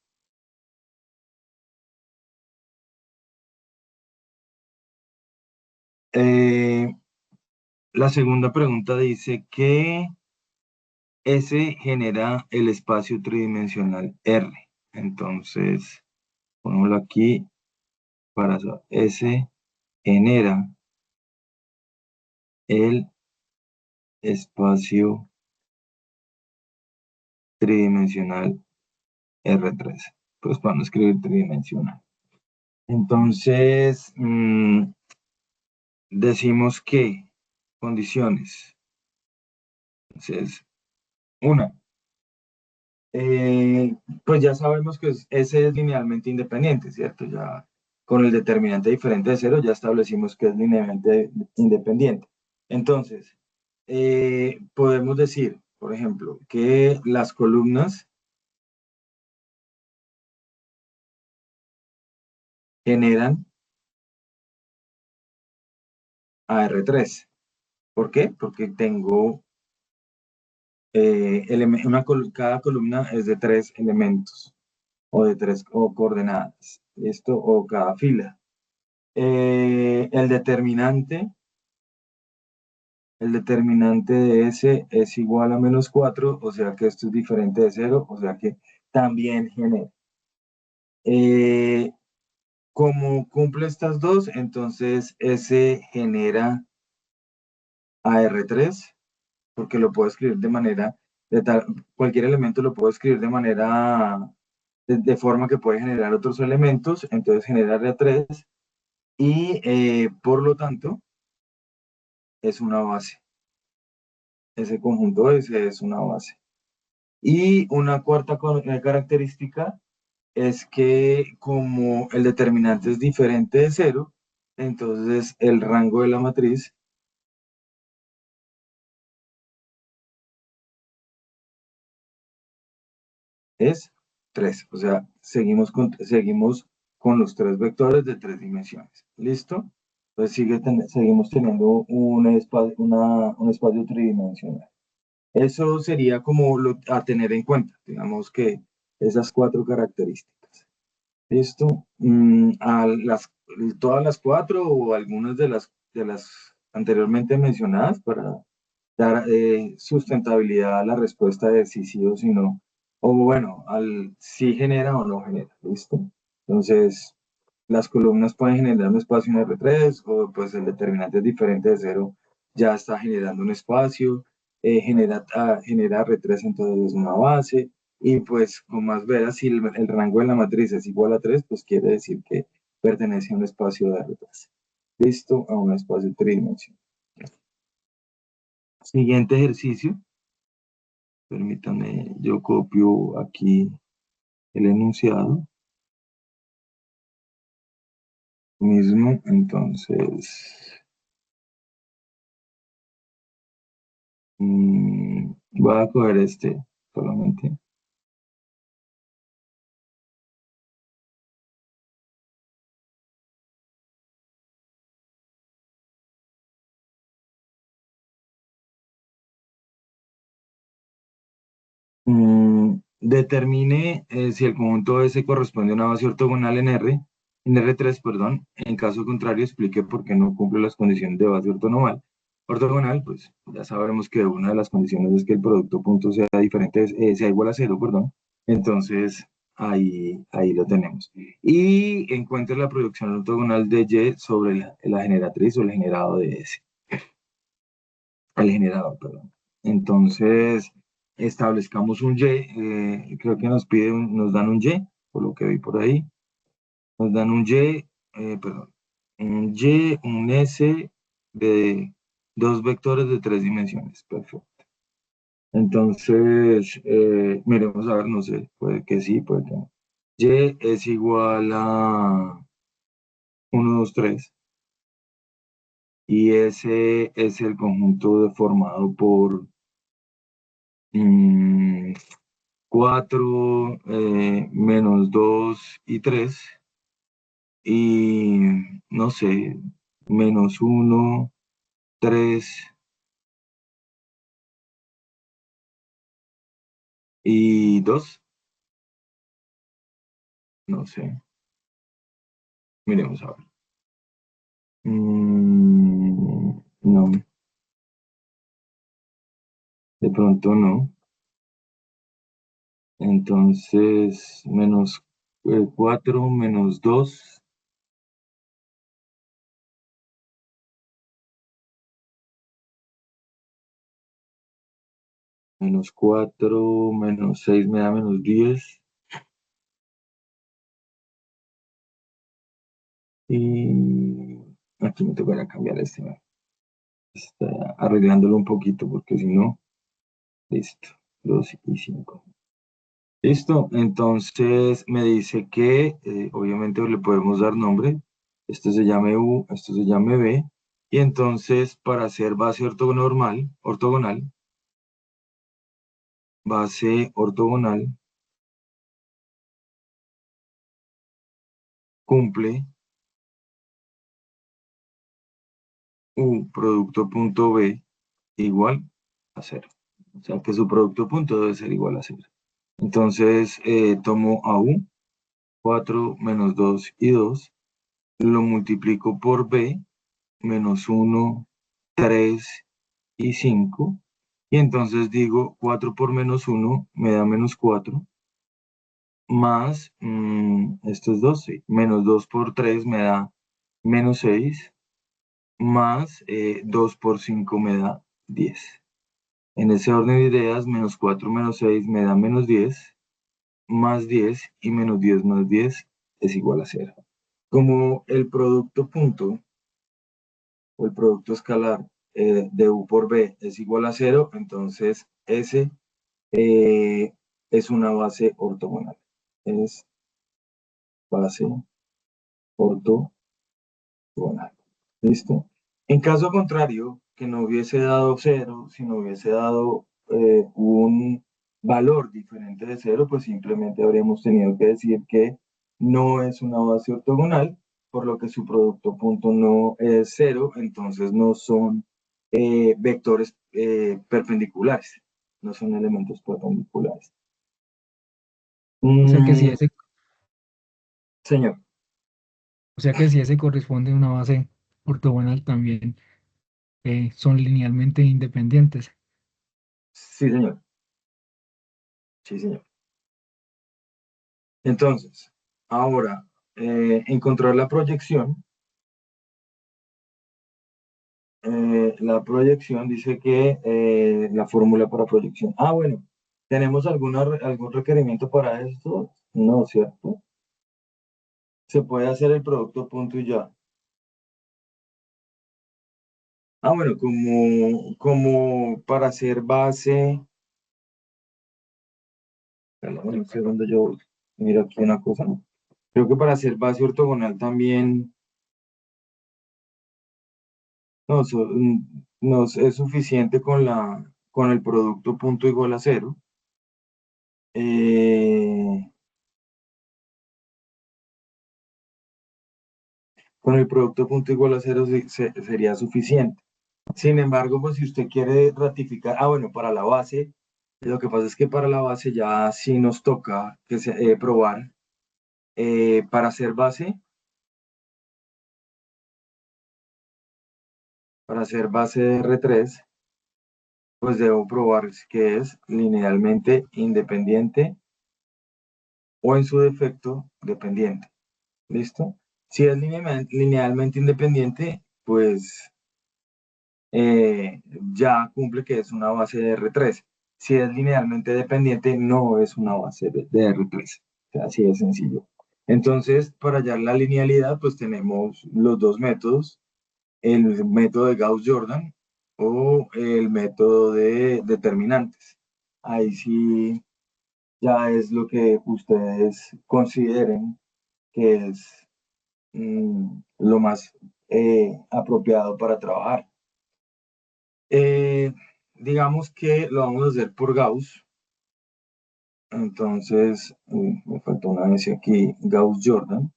[SPEAKER 1] La segunda pregunta dice que S genera el espacio tridimensional R. Entonces, pongámoslo aquí para saber. S genera el espacio tridimensional R3. Pues para no escribir tridimensional. Entonces, decimos que condiciones. Entonces, una, pues ya sabemos que S es linealmente independiente, ¿cierto? Ya con el determinante diferente de 0 ya establecimos que es linealmente independiente. Entonces, podemos decir, por ejemplo, que las columnas generan a R3. ¿Por qué? Porque tengo cada columna es de 3 elementos o de 3 coordenadas, esto o cada fila. El determinante de S es igual a menos 4, o sea que esto es diferente de 0, o sea que también genera. Como cumple estas dos, entonces S genera a R3, porque lo puedo escribir de manera, cualquier elemento lo puedo escribir de manera, de forma que puede generar otros elementos, entonces genera R3, y por lo tanto es una base. Ese conjunto S es una base. Y una cuarta característica es que como el determinante es diferente de 0, entonces el rango de la matriz es 3. O sea, seguimos con los 3 vectores de 3 dimensiones. ¿Listo? Entonces seguimos teniendo un espacio tridimensional. Eso sería como a tener en cuenta, digamos que esas 4 características. ¿Listo? Todas las cuatro o algunas de las anteriormente mencionadas para dar sustentabilidad a la respuesta de si sí o si no. O bueno, al si genera o no genera. ¿Listo? Entonces, las columnas pueden generar un espacio en R3 o pues el determinante es diferente de cero, ya está generando un espacio, genera R3, entonces es una base. Y pues, con más veras, si el rango de la matriz es igual a 3, pues quiere decir que pertenece a un espacio de R3. ¿Listo? A un espacio tridimensional. Siguiente ejercicio. Permítanme, yo copio aquí el enunciado. Mismo, entonces, voy a coger este solamente. Determine si el conjunto S corresponde a una base ortogonal en R3, perdón. En caso contrario, explique por qué no cumple las condiciones de base ortogonal. Ortogonal, pues ya sabremos que una de las condiciones es que el producto punto sea diferente, sea igual a cero, perdón. Entonces, ahí lo tenemos. Y encuentre la proyección ortogonal de Y sobre la generatriz o el generado de S. El generador, perdón. Entonces, establezcamos un Y, creo que nos dan un Y, por lo que vi por ahí. Nos dan un Y, perdón, un Y, un S de dos vectores de 3 dimensiones. Perfecto. Entonces, miremos a ver, no sé, puede que sí, puede que no. Y es igual a 1, 2, 3. Y ese es el conjunto formado por 4, menos 2 y 3. Y no sé, menos 1, 3 y 2. No sé, miremos a ver. No, de pronto no. Entonces, menos 4 menos 2. Menos 4 menos 6 me da menos 10. Y aquí me tocará cambiar este. Está arreglándolo un poquito porque si no, listo. 2 y 5. Listo, entonces me dice que obviamente le podemos dar nombre. Esto se llame U, esto se llame B. Y entonces para hacer base ortogonal, cumple U producto punto B igual a 0. O sea que su producto punto debe ser igual a 0. Entonces tomo a U, 4 menos 2 y 2, lo multiplico por B, menos 1, 3 y 5. Y entonces digo 4 por menos 1 me da menos 4, más, esto es 12, menos 2 por 3 me da menos 6, más 2 por 5 me da 10. En ese orden de ideas, menos 4 menos 6 me da menos 10, más 10 y menos 10 más 10 es igual a 0. Como el producto punto o el producto escalar de U por B es igual a 0, entonces S es una base ortogonal. Es base ortogonal. ¿Listo? En caso contrario, que no hubiese dado 0, si no hubiese dado un valor diferente de 0, pues simplemente habríamos tenido que decir que no es una base ortogonal, por lo que su producto punto no es 0, entonces no son vectores perpendiculares, no son elementos perpendiculares.
[SPEAKER 4] O sea que si
[SPEAKER 1] Señor.
[SPEAKER 4] O sea que si ese corresponde a una base ortogonal también son linealmente independientes.
[SPEAKER 1] Sí, señor. Sí, señor. Entonces, ahora, encontrar la proyección. La proyección dice que la fórmula para proyección. Ah, bueno, ¿tenemos algún requerimiento para esto? No, ¿cierto? Se puede hacer el producto punto y ya. Ah, bueno, como para hacer base. Bueno, un segundo, yo miro aquí una cosa. Creo que para hacer base ortogonal también nos es suficiente con el producto punto igual a cero. Eh, con el producto punto igual a cero sería suficiente. Sin embargo, pues si usted quiere ratificar, bueno, para la base, lo que pasa es que para la base ya sí nos toca probar. Para hacer base de R3, pues debo probar que es linealmente independiente o en su defecto dependiente. ¿Listo? Si es linealmente independiente, pues ya cumple que es una base de R3. Si es linealmente dependiente, no es una base de R3. O sea, así de sencillo. Entonces, para hallar la linealidad, pues tenemos los dos métodos, el método de Gauss-Jordan o el método de determinantes. Ahí sí ya es lo que ustedes consideren que es lo más apropiado para trabajar. Digamos que lo vamos a hacer por Gauss. Entonces, me faltó una vez aquí, Gauss-Jordan.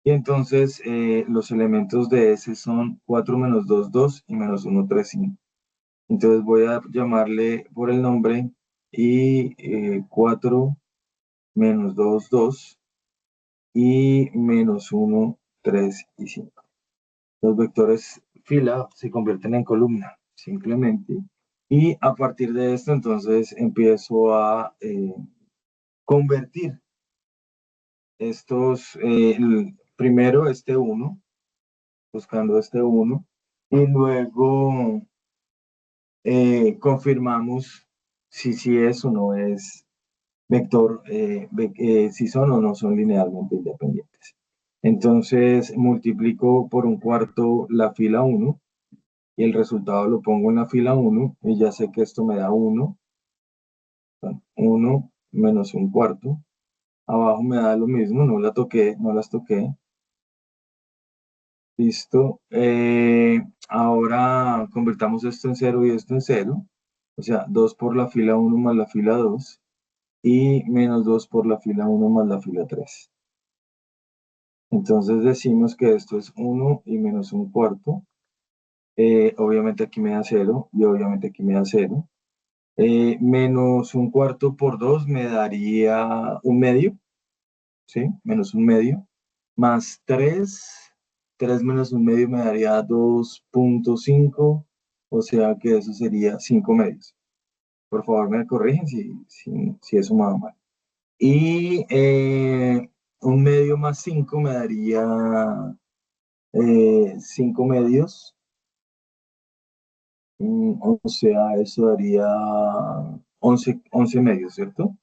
[SPEAKER 1] Y entonces los elementos de S son 4 menos 2, 2 y menos 1, 3, 5. Entonces voy a llamarle por el nombre y 4 menos 2, 2 y menos 1, 3 y 5. Los vectores fila se convierten en columna, simplemente. Y a partir de esto, entonces, empiezo a convertir primero este 1, buscando este 1, y luego confirmamos si es o no es vector, si son o no son linealmente independientes. Entonces, multiplico por un cuarto la fila 1 y el resultado lo pongo en la fila 1 y ya sé que esto me da 1 menos un cuarto. Abajo me da lo mismo, no las toqué. Listo. Ahora convertamos esto en 0 y esto en 0. O sea, 2 por la fila 1 más la fila 2 y menos 2 por la fila 1 más la fila 3. Entonces decimos que esto es 1 y menos un cuarto. Obviamente aquí me da 0 y obviamente aquí me da 0. Menos un cuarto por 2 me daría un medio, ¿sí? Menos un medio. Más 3 menos un medio me daría 2.5, o sea que eso sería 5 medios. Por favor, me corrigen si he sumado mal. Y un medio más 5 me daría 5 medios. O sea, eso daría 11 medios, ¿cierto?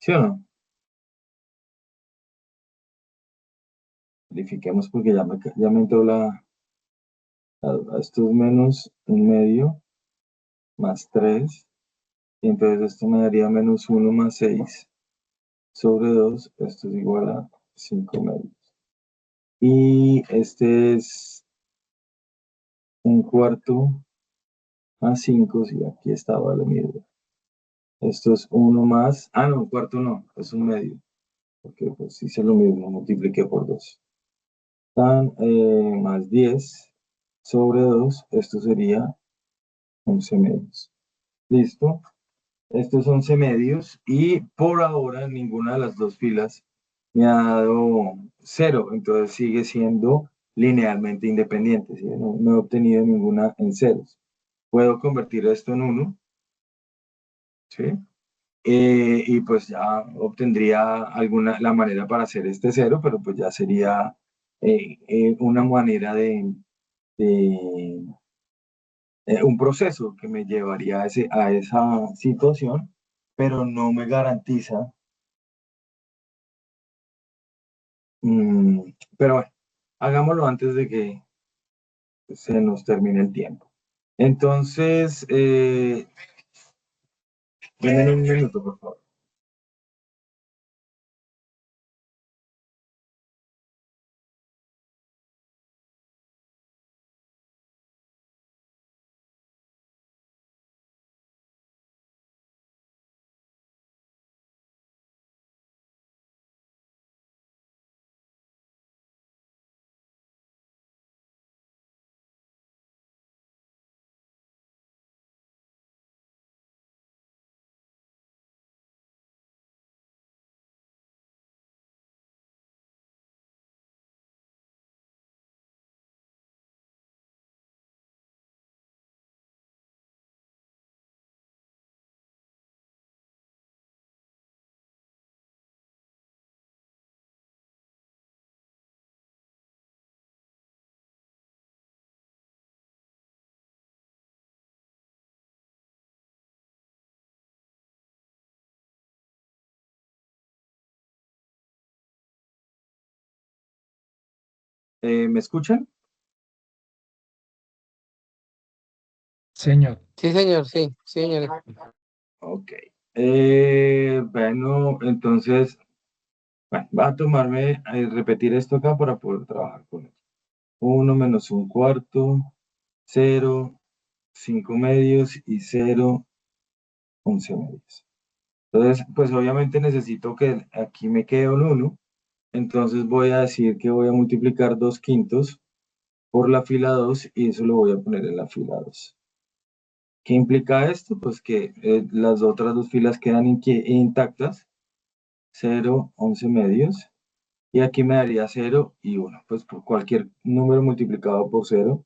[SPEAKER 1] ¿Sí o no? Verifiquemos porque ya me entró esto es menos un medio más 3. Y entonces esto me daría menos 1 más 6 sobre 2. Esto es igual a 5 medios. Y este es un cuarto más 5. Si aquí estaba la mierda. Esto es 1 más. No, un cuarto no, es un medio. Porque pues hice lo mismo, multipliqué por 2. Más 10 sobre 2, esto sería 11 medios. ¿Listo? estos 11 medios, y por ahora ninguna de las dos filas me ha dado 0, entonces sigue siendo linealmente independiente, ¿sí? No he obtenido ninguna en ceros. Puedo convertir esto en 1, ¿sí? Y pues ya obtendría la manera para hacer este 0, pero pues ya sería una manera de un proceso que me llevaría a esa situación, pero no me garantiza. Pero bueno, hagámoslo antes de que se nos termine el tiempo. Entonces, denme un minuto, por favor. ¿Me escuchan?
[SPEAKER 4] Señor.
[SPEAKER 5] Sí, señor, sí, sí, señor.
[SPEAKER 1] Ok. Bueno, entonces, bueno, va a tomarme repetir esto acá para poder trabajar con él. 1 menos 1/4, 0, 5 medios y 0, 11 medios. Entonces, pues obviamente necesito que aquí me quede un 1. Entonces voy a decir que voy a multiplicar 2/5 por la fila 2 y eso lo voy a poner en la fila 2. ¿Qué implica esto? Pues que las otras dos filas quedan intactas, 0, 11 medios, y aquí me daría 0 y 1, pues por cualquier número multiplicado por 0,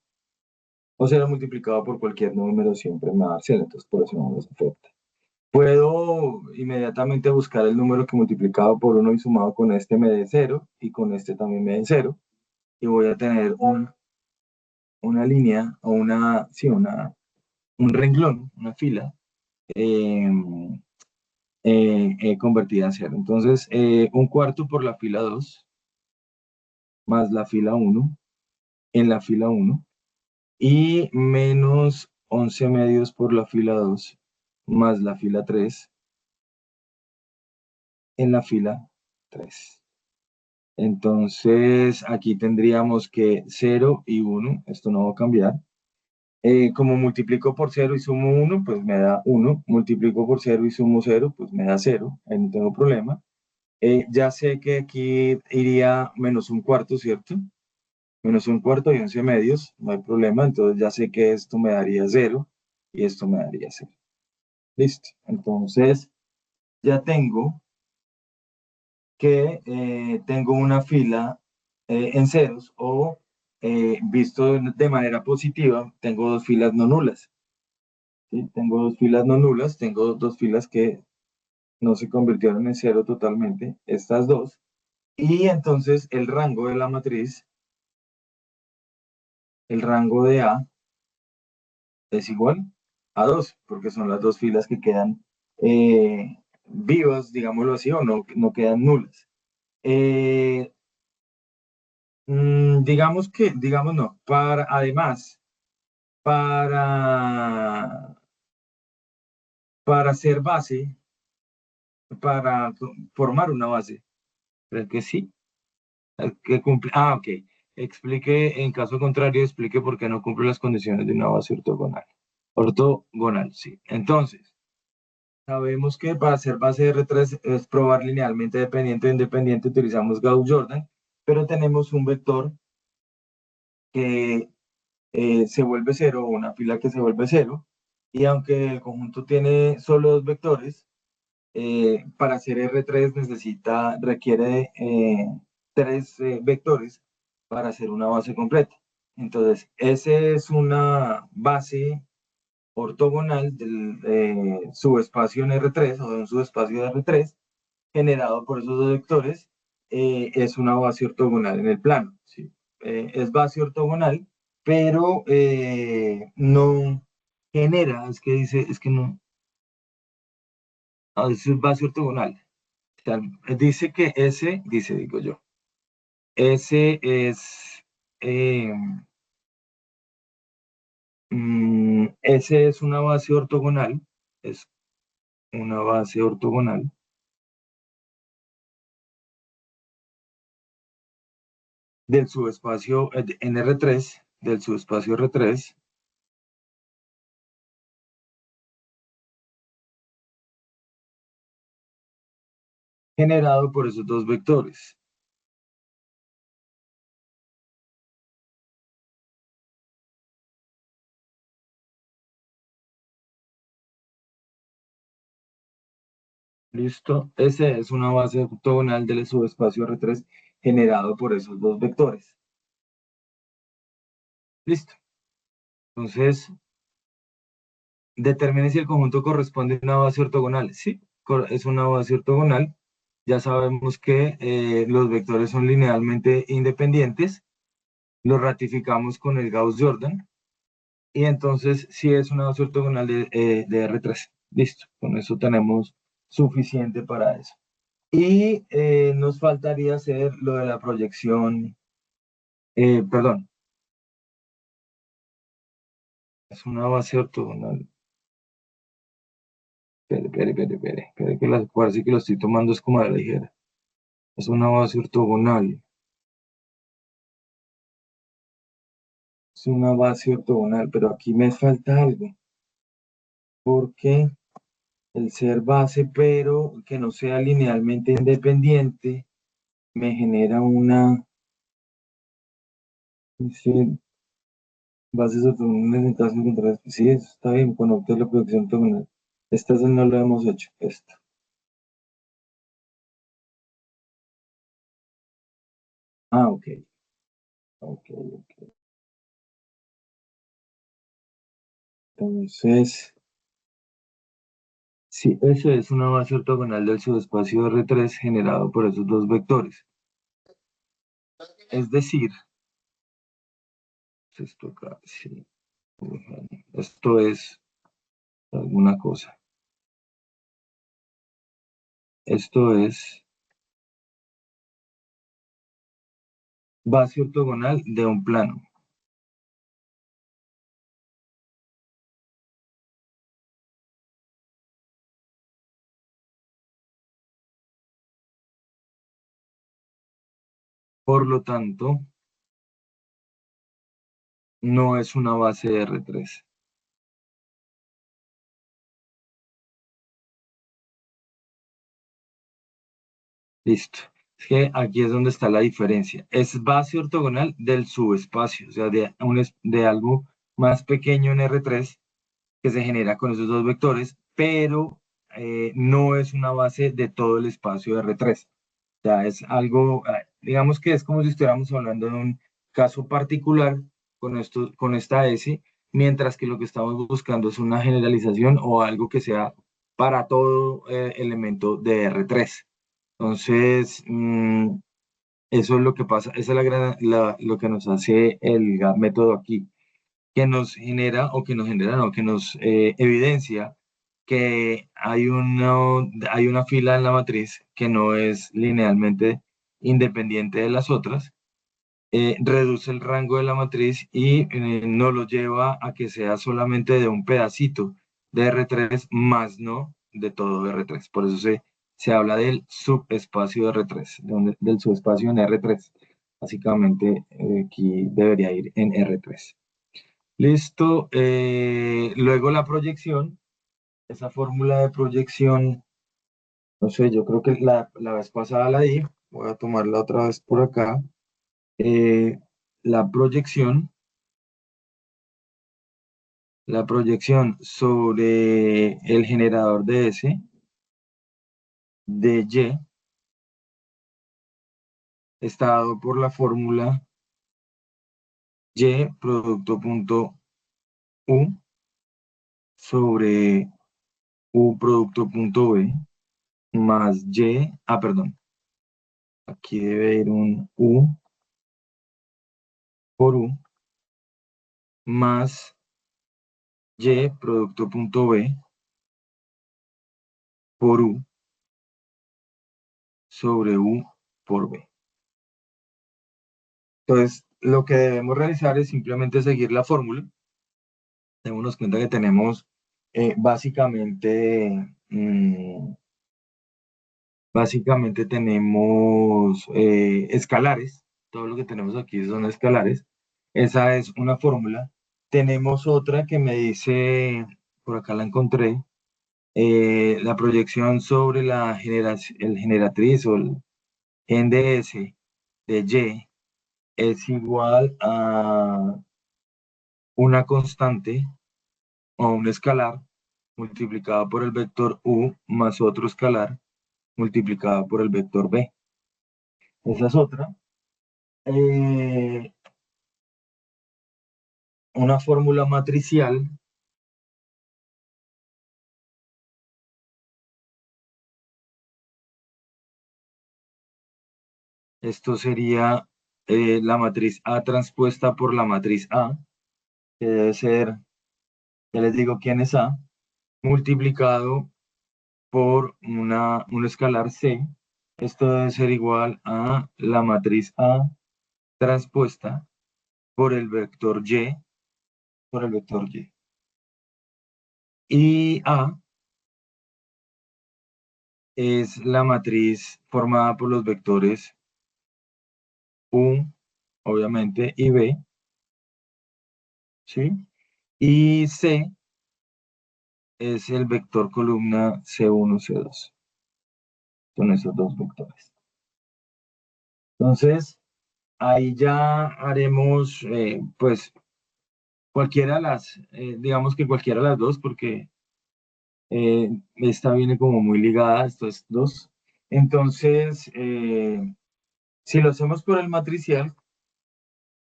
[SPEAKER 1] o 0 multiplicado por cualquier número siempre me va a dar 0, entonces por eso no nos afecta. Puedo inmediatamente buscar el número que multiplicado por 1 y sumado con este me dé 0, y con este también me dé 0, y voy a tener una línea, o un renglón, una fila, convertida en 0. Entonces, 1/4 por la fila 2, más la fila 1, en la fila 1, y menos 11 medios por la fila 2, más la fila 3, en la fila 3. Entonces, aquí tendríamos que 0 y 1, esto no va a cambiar. Como multiplico por 0 y sumo 1, pues me da 1. Multiplico por 0 y sumo 0, pues me da 0. Ahí no tengo problema. Ya sé que aquí iría menos 1/4, ¿cierto? Menos 1/4 y 11 medios, no hay problema. Entonces ya sé que esto me daría 0 y esto me daría 0. Listo. Entonces ya tengo que tengo una fila en ceros, o visto de manera positiva, tengo dos filas no nulas. ¿Sí? Tengo dos filas no nulas, tengo dos filas que no se convirtieron en 0 totalmente, estas dos. Y entonces el rango de la matriz, el rango de A es igual a 2, porque son las dos filas que quedan vivas, digámoslo así, o no quedan nulas. Digamos no, además, para, para hacer base, para formar una base, ¿creo que sí? Que cumple, ok. Explique, en caso contrario, explique por qué no cumple las condiciones de una base ortogonal. Ortogonal, sí. Entonces, sabemos que para hacer base de R3 es probar linealmente dependiente o independiente, utilizamos Gauss-Jordan, pero tenemos un vector que se vuelve 0, una fila que se vuelve 0, Y aunque el conjunto tiene solo dos vectores, para hacer R3 requiere tres vectores para hacer una base completa. Entonces, S es una base ortogonal del subespacio en R3 o de un subespacio de R3 generado por esos dos vectores. Es una base ortogonal en el plano, ¿sí? Es base ortogonal, pero no genera, es que dice, es que no, es base ortogonal. O sea, dice que S, digo yo, S es, eh, S es una base ortogonal, es una base ortogonal del subespacio en R3, del subespacio R3, generado por esos dos vectores. ¿Listo? S es una base ortogonal del subespacio R3 generado por esos dos vectores. ¿Listo? Entonces, determine si el conjunto corresponde a una base ortogonal. Sí, es una base ortogonal. Ya sabemos que los vectores son linealmente independientes. Lo ratificamos con el Gauss-Jordan. Y entonces sí es una base ortogonal de R3. Listo, con eso tenemos suficiente para eso. Y nos faltaría hacer lo de la proyección, perdón, es una base ortogonal. Espere, que la parece que lo estoy tomando es como a la ligera. Es una base ortogonal. Es una base ortogonal, pero aquí me falta algo. Porque el ser base, pero que no sea linealmente independiente, me genera una sí, bases ortogonales en caso de encontrar. Sí, eso está bien, con obtener la proyección ortogonal. Esta no lo hemos hecho, esto. Ah, ok. Entonces, sí, eso es una base ortogonal del subespacio R3 generado por esos dos vectores. Es decir, esto acá, sí, esto es alguna cosa. Esto es base ortogonal de un plano. Por lo tanto, no es una base de R3. Listo. Es que aquí es donde está la diferencia. Es base ortogonal del subespacio, o sea, de algo más pequeño en R3 que se genera con esos dos vectores, pero no es una base de todo el espacio de R3. O sea, es algo, digamos que es como si estuviéramos hablando de un caso particular con esta S, mientras que lo que estamos buscando es una generalización o algo que sea para todo elemento de R3. Entonces, eso es lo que pasa, esa es lo que nos hace el método aquí, que nos genera o que nos genera, no, que nos evidencia que hay una fila en la matriz que no es linealmente independiente de las otras, reduce el rango de la matriz y no lo lleva a que sea solamente de un pedacito de R3, más no de todo R3. Por eso se habla del subespacio de R3, del subespacio en R3. Básicamente, aquí debería ir en R3. Listo. Luego la proyección, esa fórmula de proyección, no sé, yo creo que la vez pasada la di, voy a tomarla otra vez por acá. Eh, la proyección la proyección sobre el generador de S de Y está dado por la fórmula Y producto punto U sobre U producto punto B más Y, perdón, aquí debe ir un U por U más Y producto punto B por U sobre U por B. Entonces, lo que debemos realizar es simplemente seguir la fórmula. Démonos cuenta que tenemos básicamente tenemos escalares. Todo lo que tenemos aquí son escalares. Esa es una fórmula. Tenemos otra que me dice, por acá la encontré, la proyección sobre el generatriz o el NDS de Y es igual a una constante o un escalar multiplicado por el vector U más otro escalar multiplicado por el vector B. Esa es otra. Una fórmula matricial esto sería la matriz A transpuesta por la matriz A, que debe ser, ya les digo quién es A, multiplicado por un escalar C. Esto debe ser igual a la matriz A transpuesta por el vector Y, por el vector Y. Y A es la matriz formada por los vectores U, obviamente, y B, ¿sí? Y C es el vector columna C1, C2. Son esos dos vectores. Entonces, ahí ya haremos, pues, cualquiera de las, digamos que cualquiera de las dos, porque esta viene como muy ligada a estos dos. Entonces, si lo hacemos por el matricial,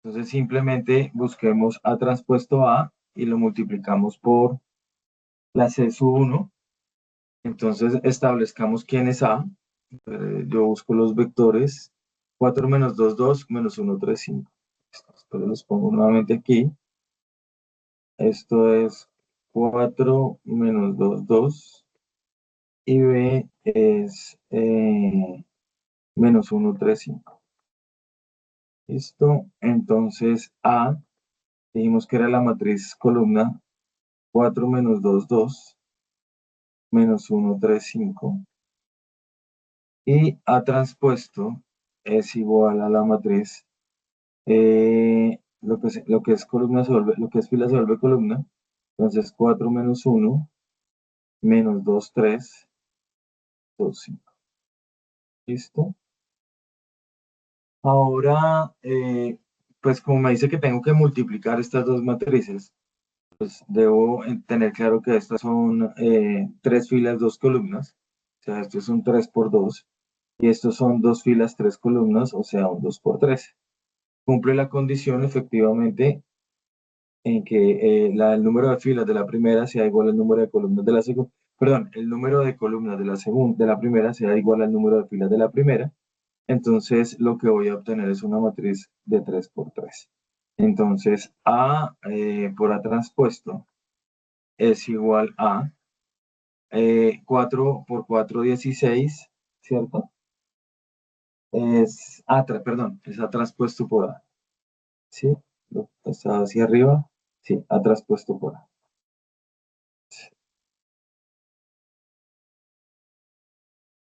[SPEAKER 1] entonces simplemente busquemos A transpuesto A y lo multiplicamos por la C sub 1. Entonces establezcamos quién es A. Yo busco los vectores 4 menos 2, 2, menos 1, 3, 5. Entonces los pongo nuevamente aquí. Esto es 4 menos 2, 2. Y B es menos 1, 3, 5. Listo. Entonces A, dijimos que era la matriz columna 4 menos 2, 2, menos 1, 3, 5. Y A transpuesto es igual a la matriz. Lo que es columna se vuelve, lo que es fila se vuelve columna. Entonces 4 menos 1, menos 2, 3, 2, 5. ¿Listo? Ahora, pues como me dice que tengo que multiplicar estas dos matrices, pues debo tener claro que estas son 3 filas, 2 columnas. O sea, esto es un 3 por 2. Y estos son 2 filas, 3 columnas, o sea, un 2 por 3. Cumple la condición efectivamente en que el número de filas de la primera sea igual al número de columnas de la segunda. Perdón, el número de columnas de la segunda, de la primera sea igual al número de filas de la primera. Entonces, lo que voy a obtener es una matriz de 3 por 3. Entonces, A por A transpuesto es igual a 4 por 4, 16, ¿cierto? Es perdón, es A transpuesto por A. ¿Sí? Está hacia arriba. Sí, A transpuesto por A.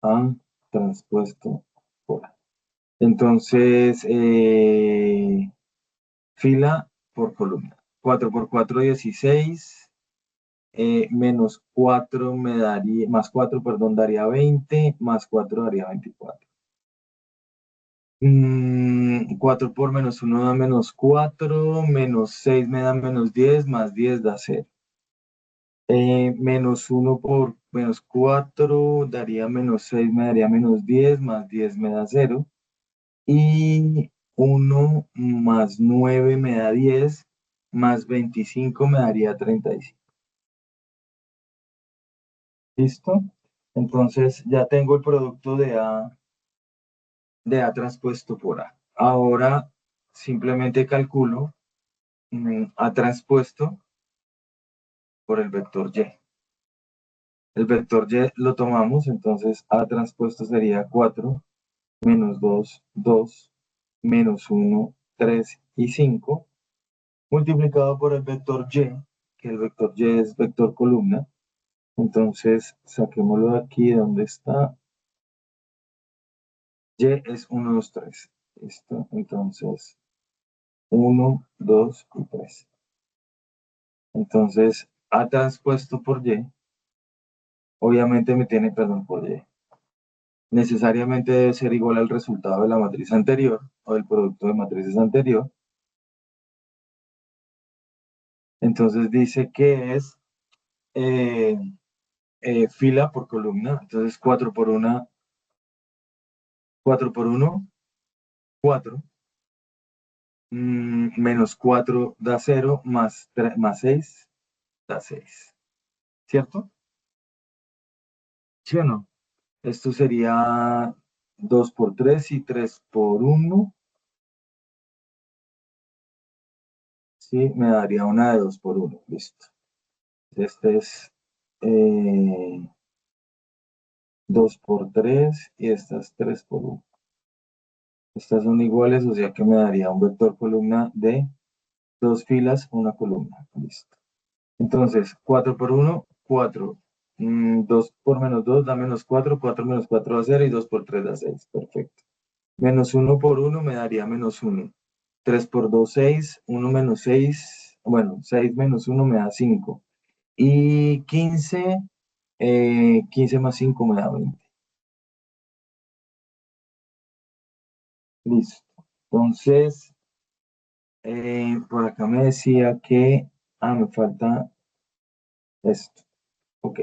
[SPEAKER 1] A transpuesto por A. Entonces, fila por columna. 4 por 4, 16. Menos 4 me daría, más 4, perdón, daría 20, más 4 daría 24. 4 por menos 1 da menos 4, menos 6 me da menos 10, más 10 da 0. Menos 1 por menos 4 daría menos 6, me daría menos 10, más 10 me da 0. Y 1 más 9 me da 10, más 25 me daría 35. ¿Listo? Entonces ya tengo el producto de A transpuesto por A. Ahora simplemente calculo A transpuesto por el vector Y. El vector Y lo tomamos, entonces A transpuesto sería 4, menos 2, 2, menos 1, 3 y 5, multiplicado por el vector Y, que el vector Y es vector columna. Entonces saquémoslo de aquí, donde está. Y es 1, 2, 3. ¿Listo? Entonces 1, 2 y 3. Entonces A transpuesto por Y, obviamente me tiene, perdón, por Y. Necesariamente debe ser igual al resultado de la matriz anterior o del producto de matrices anterior. Entonces dice que es fila por columna. Entonces 4 por 1, 4 por 1, 4. Menos 4 da 0, más 6 da 6. ¿Cierto? ¿Sí o no? Esto sería 2 por 3 y 3 por 1. Sí, me daría una de 2 por 1. Listo. Este es 2 por 3 y estas 3 por 1. Estas son iguales, o sea que me daría un vector columna de 2 filas, una columna. Listo. Entonces, 4 por 1, 4. 2 por menos 2 da menos 4, 4 menos 4 da 0 y 2 por 3 da 6. Perfecto. Menos 1 por 1 me daría menos 1. 3 por 2, 6. 1 menos 6. Bueno, 6 menos 1 me da 5. Y 15, 15 más 5 me da 20. Listo. Entonces, por acá me decía que, me falta esto. Ok.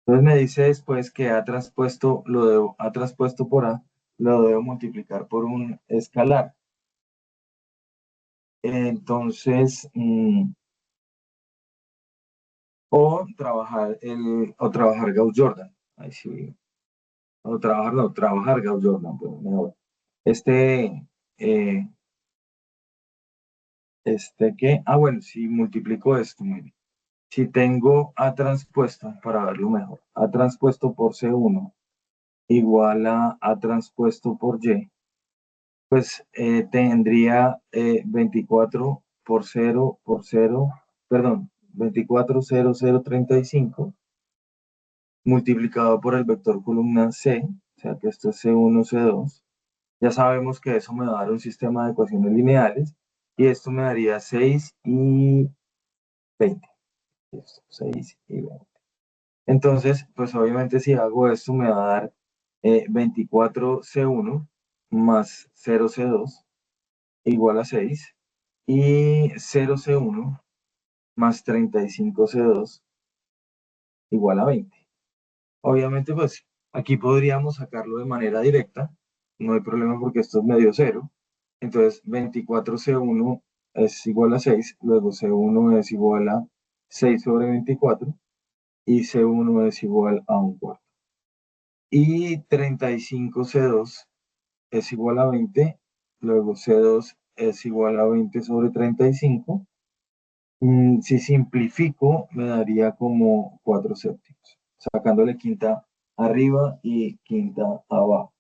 [SPEAKER 1] Entonces me dice después que A transpuesto, A transpuesto por A, lo debo multiplicar por un escalar. Entonces, o trabajar Gauss-Jordan. Ahí sí. Trabajar Gauss-Jordan, pero mejor. Eh, ¿qué? Bueno, si multiplico esto, muy bien. Si tengo A transpuesto, para verlo mejor, A transpuesto por C1 igual a A transpuesto por Y, pues tendría 24 por 0 por 0, perdón, 24, 0, 0, 35, multiplicado por el vector columna C, o sea que esto es C1, C2. Ya sabemos que eso me va a dar un sistema de ecuaciones lineales, y esto me daría 6 y 20. 6 y 20. Entonces, pues obviamente si hago esto me va a dar 24C1 más 0C2 igual a 6, y 0C1 más 35C2 igual a 20. Obviamente, pues aquí podríamos sacarlo de manera directa, no hay problema porque esto es medio cero. Entonces 24C1 es igual a 6, luego C1 es igual a 6 sobre 24 y C1 es igual a 1/4. Y 35C2 es igual a 20, luego C2 es igual a 20 sobre 35. Si simplifico, me daría como 4 séptimos, sacándole quinta arriba y quinta abajo.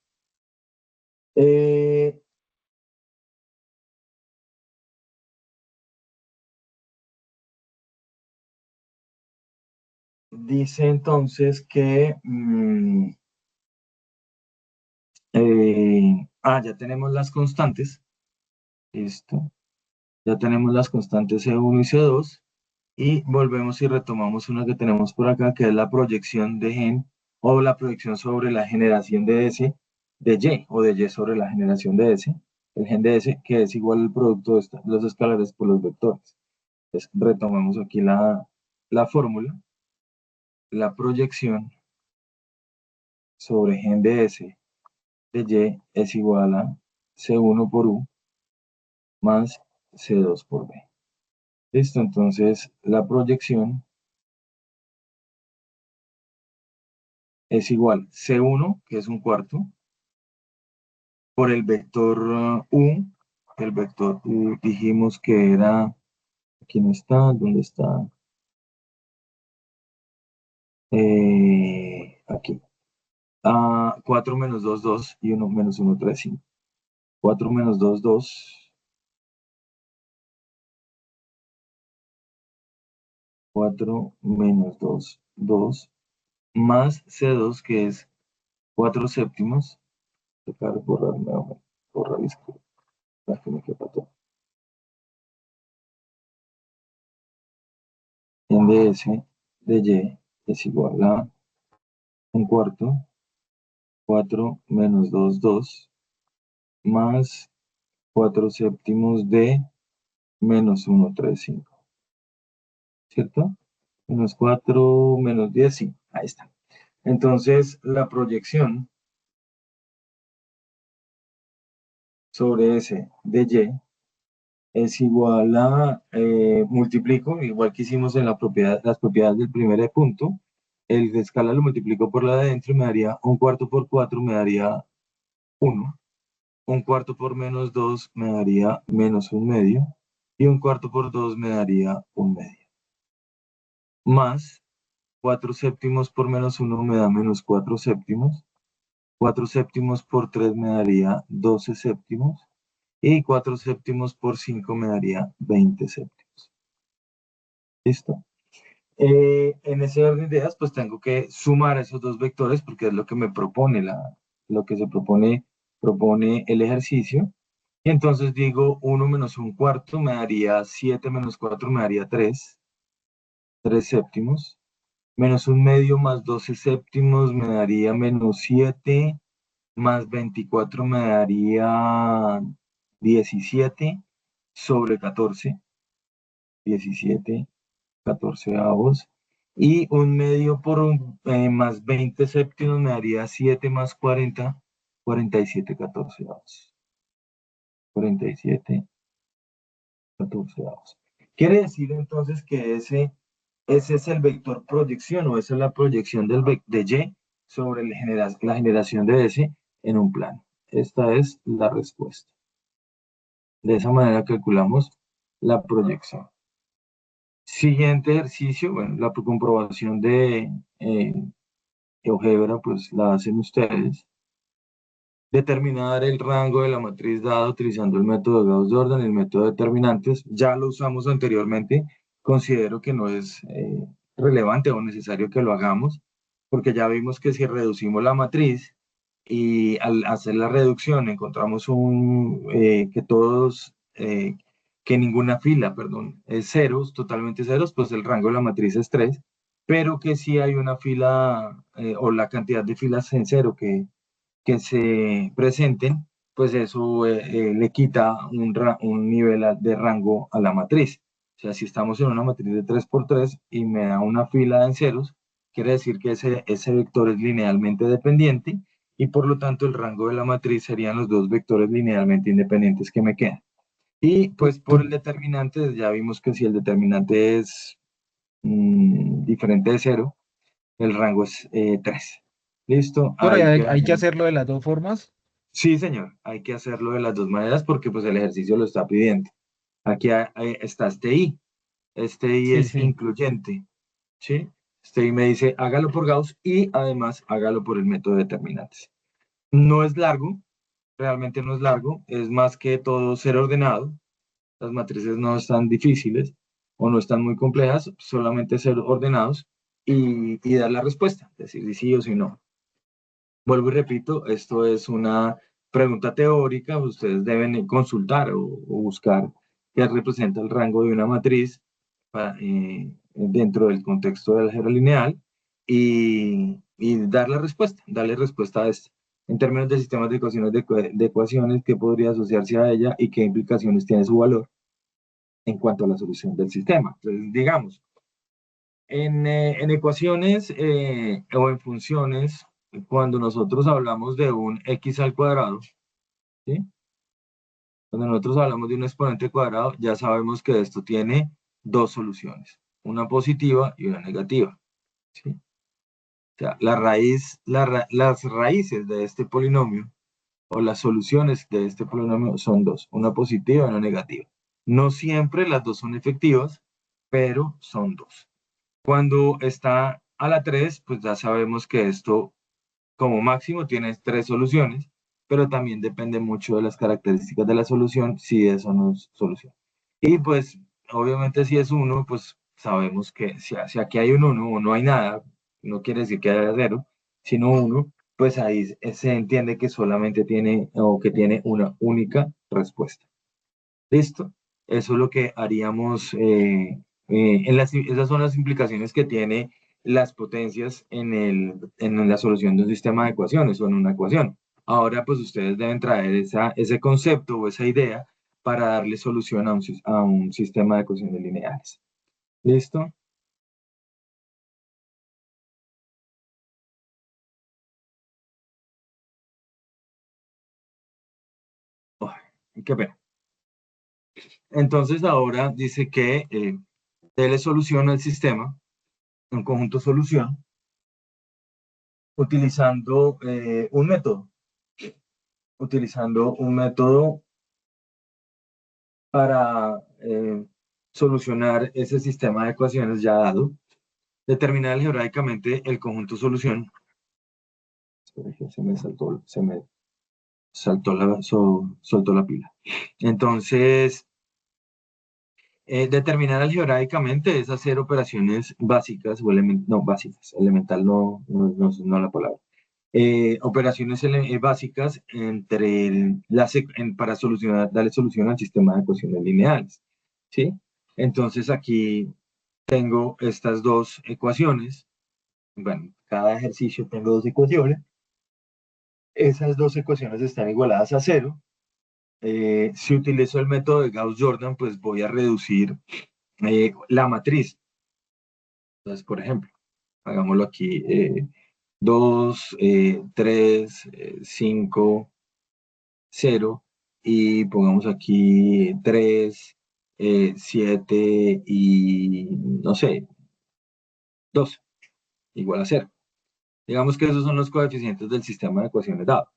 [SPEAKER 1] Dice entonces que ya tenemos las constantes. Listo. Ya tenemos las constantes C1 y C2. Y volvemos y retomamos una que tenemos por acá, que es la proyección de gen, o la proyección sobre la generación de S de Y, o de Y sobre la generación de S, el gen de S, que es igual al producto de los escalares por los vectores. Entonces, retomamos aquí la fórmula. la proyección sobre gen de S de Y es igual a C1 por U más C2 por B. Listo, entonces la proyección es igual C1, que es un cuarto, por el vector U. El vector U dijimos que era, aquí no está, ¿dónde está? Aquí. 4 menos 2, 2 y 1 menos 1, 3, 5. 4 menos 2, 2. 4 menos 2, 2. Más C2, que es 4 séptimos. Tocar borrar nuevamente. Borrar esto. Para que me quepa todo. En de S de Y es igual a un cuarto. 4 menos 2, 2. Más 4 séptimos de menos 1, 3, 5. ¿Cierto? Menos 4, menos 10, sí. Ahí está. Entonces, la proyección sobre S de Y es igual a, multiplico, igual que hicimos en las propiedades del primer punto, el de escala lo multiplico por la de adentro y me daría un cuarto por 4, me daría 1. Un cuarto por menos 2 me daría menos un medio. Y un cuarto por 2 me daría un medio. Más 4 séptimos por menos 1 me da menos 4 séptimos. 4 séptimos por 3 me daría 12 séptimos. Y 4 séptimos por 5 me daría 20 séptimos. ¿Listo? En ese orden de ideas, pues tengo que sumar esos dos vectores porque es lo que me propone lo que se propone el ejercicio. Y entonces digo 1 menos un cuarto me daría 7 menos 4 me daría 3 séptimos. Menos un medio más 12 séptimos me daría menos 7 más 24 me daría 17 sobre 14. 17, 14 avos. Y un medio por más 20 séptimos me daría 7 más 40, 47 14 avos. 47, 14 avos. Quiere decir entonces que ese es el vector proyección o esa es la proyección de Y sobre la generación de S en un plano. Esta es la respuesta. De esa manera calculamos la proyección. Siguiente ejercicio, bueno, la comprobación de GeoGebra, pues la hacen ustedes. Determinar el rango de la matriz dada utilizando el método de Gauss-Jordan y el método de determinantes. Ya lo usamos anteriormente. Considero que no es relevante o necesario que lo hagamos, porque ya vimos que si reducimos la matriz y al hacer la reducción encontramos que ninguna fila, perdón, es ceros, totalmente ceros, pues el rango de la matriz es 3, pero que si hay una fila o la cantidad de filas en cero que se presenten, pues eso le quita un nivel de rango a la matriz. O sea, si estamos en una matriz de 3x3 y me da una fila en ceros, quiere decir que ese vector es linealmente dependiente y por lo tanto el rango de la matriz serían los dos vectores linealmente independientes que me quedan. Y pues por el determinante, ya vimos que si el determinante es diferente de 0, el rango es 3. ¿Listo?
[SPEAKER 4] Pero
[SPEAKER 1] Ahí
[SPEAKER 4] hay que
[SPEAKER 1] quedan.
[SPEAKER 4] hacerlo de las dos formas.
[SPEAKER 1] Sí, señor, hay que hacerlo de las dos maneras porque pues el ejercicio lo está pidiendo. Aquí está este I. Este I
[SPEAKER 4] Sí,
[SPEAKER 1] es
[SPEAKER 4] sí.
[SPEAKER 1] incluyente, ¿sí? Este I me dice hágalo por Gauss y además hágalo por el método de determinantes. No es largo, realmente no es largo, es más que todo ser ordenado. Las matrices no están difíciles o no están muy complejas, solamente ser ordenados y dar la respuesta, decir si sí o si no. Vuelvo y repito, esto es una pregunta teórica, ustedes deben consultar o buscar qué representa el rango de una matriz dentro del contexto del álgebra lineal y dar la respuesta, darle respuesta a esto. En términos de sistemas de ecuaciones, de ecuaciones, qué podría asociarse a ella y qué implicaciones tiene su valor en cuanto a la solución del sistema. Entonces, digamos, En ecuaciones o en funciones, cuando nosotros hablamos de un x al cuadrado, ¿sí? Cuando nosotros hablamos de un exponente cuadrado, ya sabemos que esto tiene dos soluciones, una positiva y una negativa, ¿sí? O sea, las raíces de este polinomio o las soluciones de este polinomio son dos, una positiva y una negativa. No siempre las dos son efectivas, pero son dos. Cuando está a la 3, pues ya sabemos que esto como máximo tiene tres soluciones, pero también depende mucho de las características de la solución, si es o no es solución. Y pues, obviamente si es 1, pues sabemos que si aquí hay un 1 o no hay nada, no quiere decir que haya 0, sino 1, pues ahí se entiende que solamente tiene o que tiene una única respuesta. ¿Listo? Eso es lo que haríamos, esas son las implicaciones que tiene las potencias en la solución de un sistema de ecuaciones o en una ecuación. Ahora, pues ustedes deben traer ese concepto o esa idea para darle solución a un sistema de ecuaciones lineales. ¿Listo? Ay, qué pena. Entonces ahora dice que déle solución al sistema, un conjunto solución, utilizando un método. Utilizando un método para solucionar ese sistema de ecuaciones ya dado, determinar algebraicamente el conjunto solución. Espera que se me soltó la pila. Entonces, determinar algebraicamente es hacer operaciones básicas o no básicas, elemental no la palabra. Operaciones básicas para darle solución al sistema de ecuaciones lineales, ¿sí? Entonces aquí tengo estas dos ecuaciones. Bueno, cada ejercicio tengo dos ecuaciones. Esas dos ecuaciones están igualadas a 0. Si utilizo el método de Gauss-Jordan, pues voy a reducir la matriz. Entonces, por ejemplo, hagámoslo aquí. 2, 3, 5, 0, y pongamos aquí 3, 7 y, no sé, 2, igual a 0. Digamos que esos son los coeficientes del sistema de ecuaciones dado.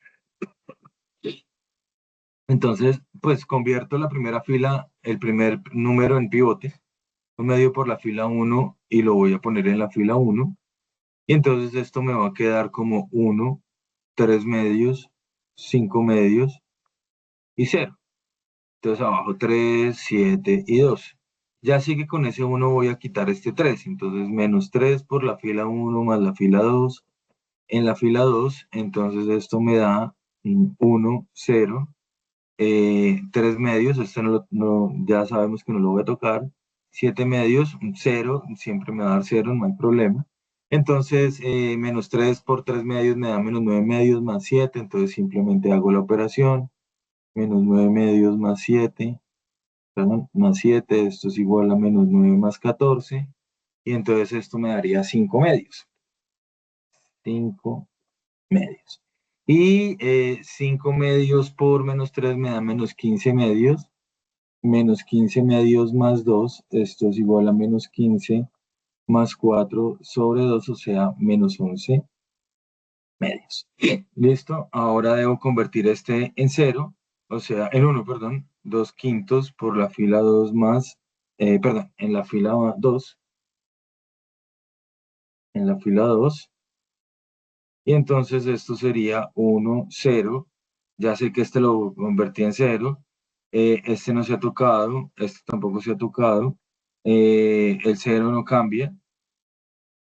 [SPEAKER 1] Entonces, pues convierto la primera fila, el primer número en pivote, lo medio por la fila 1 y lo voy a poner en la fila 1. Y entonces esto me va a quedar como 1, 3 medios, 5 medios y 0. Entonces abajo 3, 7 y 2. Ya sé que con ese 1 voy a quitar este 3. Entonces menos 3 por la fila 1 más la fila 2. En la fila 2, entonces esto me da 1, 0. 3 medios, esto ya sabemos que no lo voy a tocar. 7 medios, 0, siempre me va a dar 0, no hay problema. Entonces, menos 3 por 3 medios me da menos 9 medios más 7, entonces simplemente hago la operación. Menos 9 medios más 7, perdón, más 7, esto es igual a menos 9 más 14, y entonces esto me daría 5 medios. 5 medios. Y 5 medios por menos 3 me da menos 15 medios. Menos 15 medios más 2, esto es igual a menos 15 más 4 sobre 2, o sea, menos 11 medios. ¿Listo? Ahora debo convertir este en 0, o sea, en 1, perdón, 2 quintos por la fila 2 más, perdón, en la fila 2, en la fila 2, y entonces esto sería 1, 0, ya sé que este lo convertí en 0, este no se ha tocado, este tampoco se ha tocado, el 0 no cambia,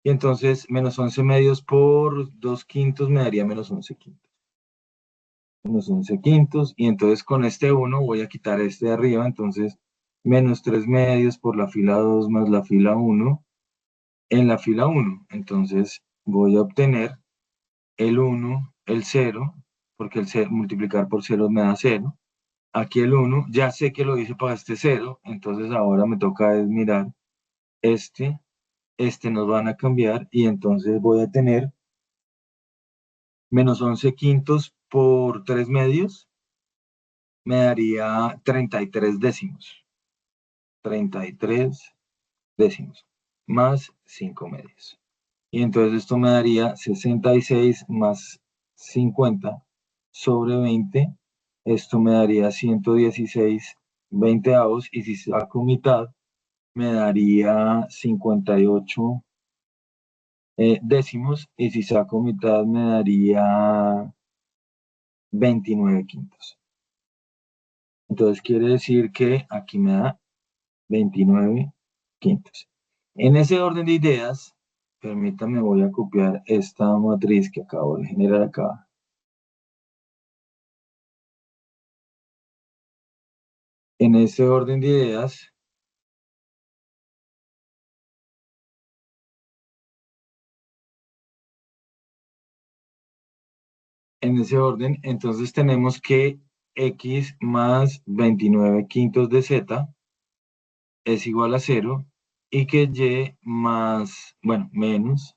[SPEAKER 1] y entonces menos 11 medios por 2 quintos me daría menos 11 quintos. Menos 11 quintos, y entonces con este 1 voy a quitar este de arriba, entonces menos 3 medios por la fila 2 más la fila 1 en la fila 1. Entonces voy a obtener el 1, el 0, porque el 0, multiplicar por 0 me da 0. Aquí el 1, ya sé que lo hice para este 0, entonces ahora me toca es mirar este nos van a cambiar y entonces voy a tener menos 11 quintos por 3 medios, me daría 33 décimos. 33 décimos, más 5 medios. Y entonces esto me daría 66 más 50 sobre 20. Esto me daría 116 veinteavos. Y si saco mitad, me daría 58 décimos. Y si saco mitad, me daría 29 quintos. Entonces quiere decir que aquí me da 29 quintos. En ese orden de ideas, permítame, voy a copiar esta matriz que acabo de generar acá. En ese orden de ideas, entonces tenemos que x más 29 quintos de z es igual a 0 y que y más, bueno, menos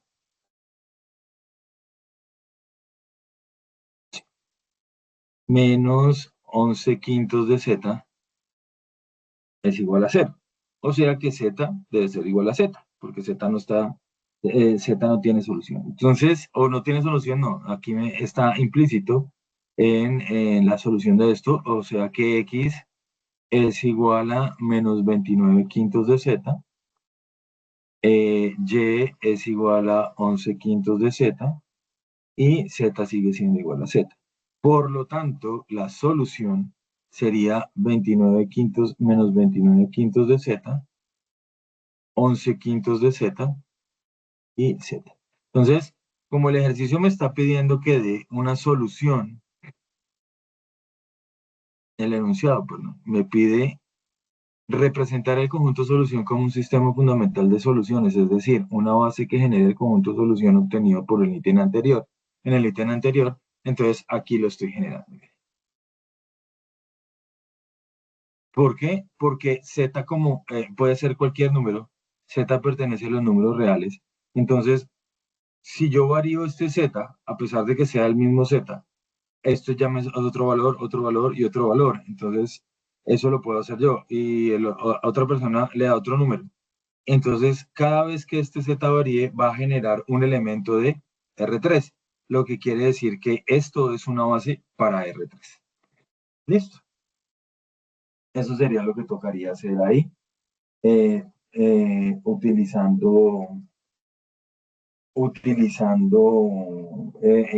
[SPEAKER 1] 11 quintos de z es igual a 0. O sea que z debe ser igual a z, porque z no tiene solución. Entonces, o no tiene solución, no, aquí está implícito en la solución de esto, o sea que x es igual a menos 29 quintos de z, y es igual a 11 quintos de z, y z sigue siendo igual a z. Por lo tanto, la solución sería 29 quintos menos 29 quintos de z, 11 quintos de z y z. Entonces, como el ejercicio me está pidiendo que dé una solución, el enunciado, perdón, me pide representar el conjunto solución como un sistema fundamental de soluciones, es decir, una base que genere el conjunto solución obtenido por el ítem anterior. En el ítem anterior, entonces aquí lo estoy generando. ¿Por qué? Porque z como puede ser cualquier número, z pertenece a los números reales. Entonces, si yo varío este z, a pesar de que sea el mismo z, esto ya me es otro valor y otro valor. Entonces, eso lo puedo hacer yo. Y a otra persona le da otro número. Entonces, cada vez que este z varíe, va a generar un elemento de R3, lo que quiere decir que esto es una base para R3. ¿Listo? Eso sería lo que tocaría hacer ahí, utilizando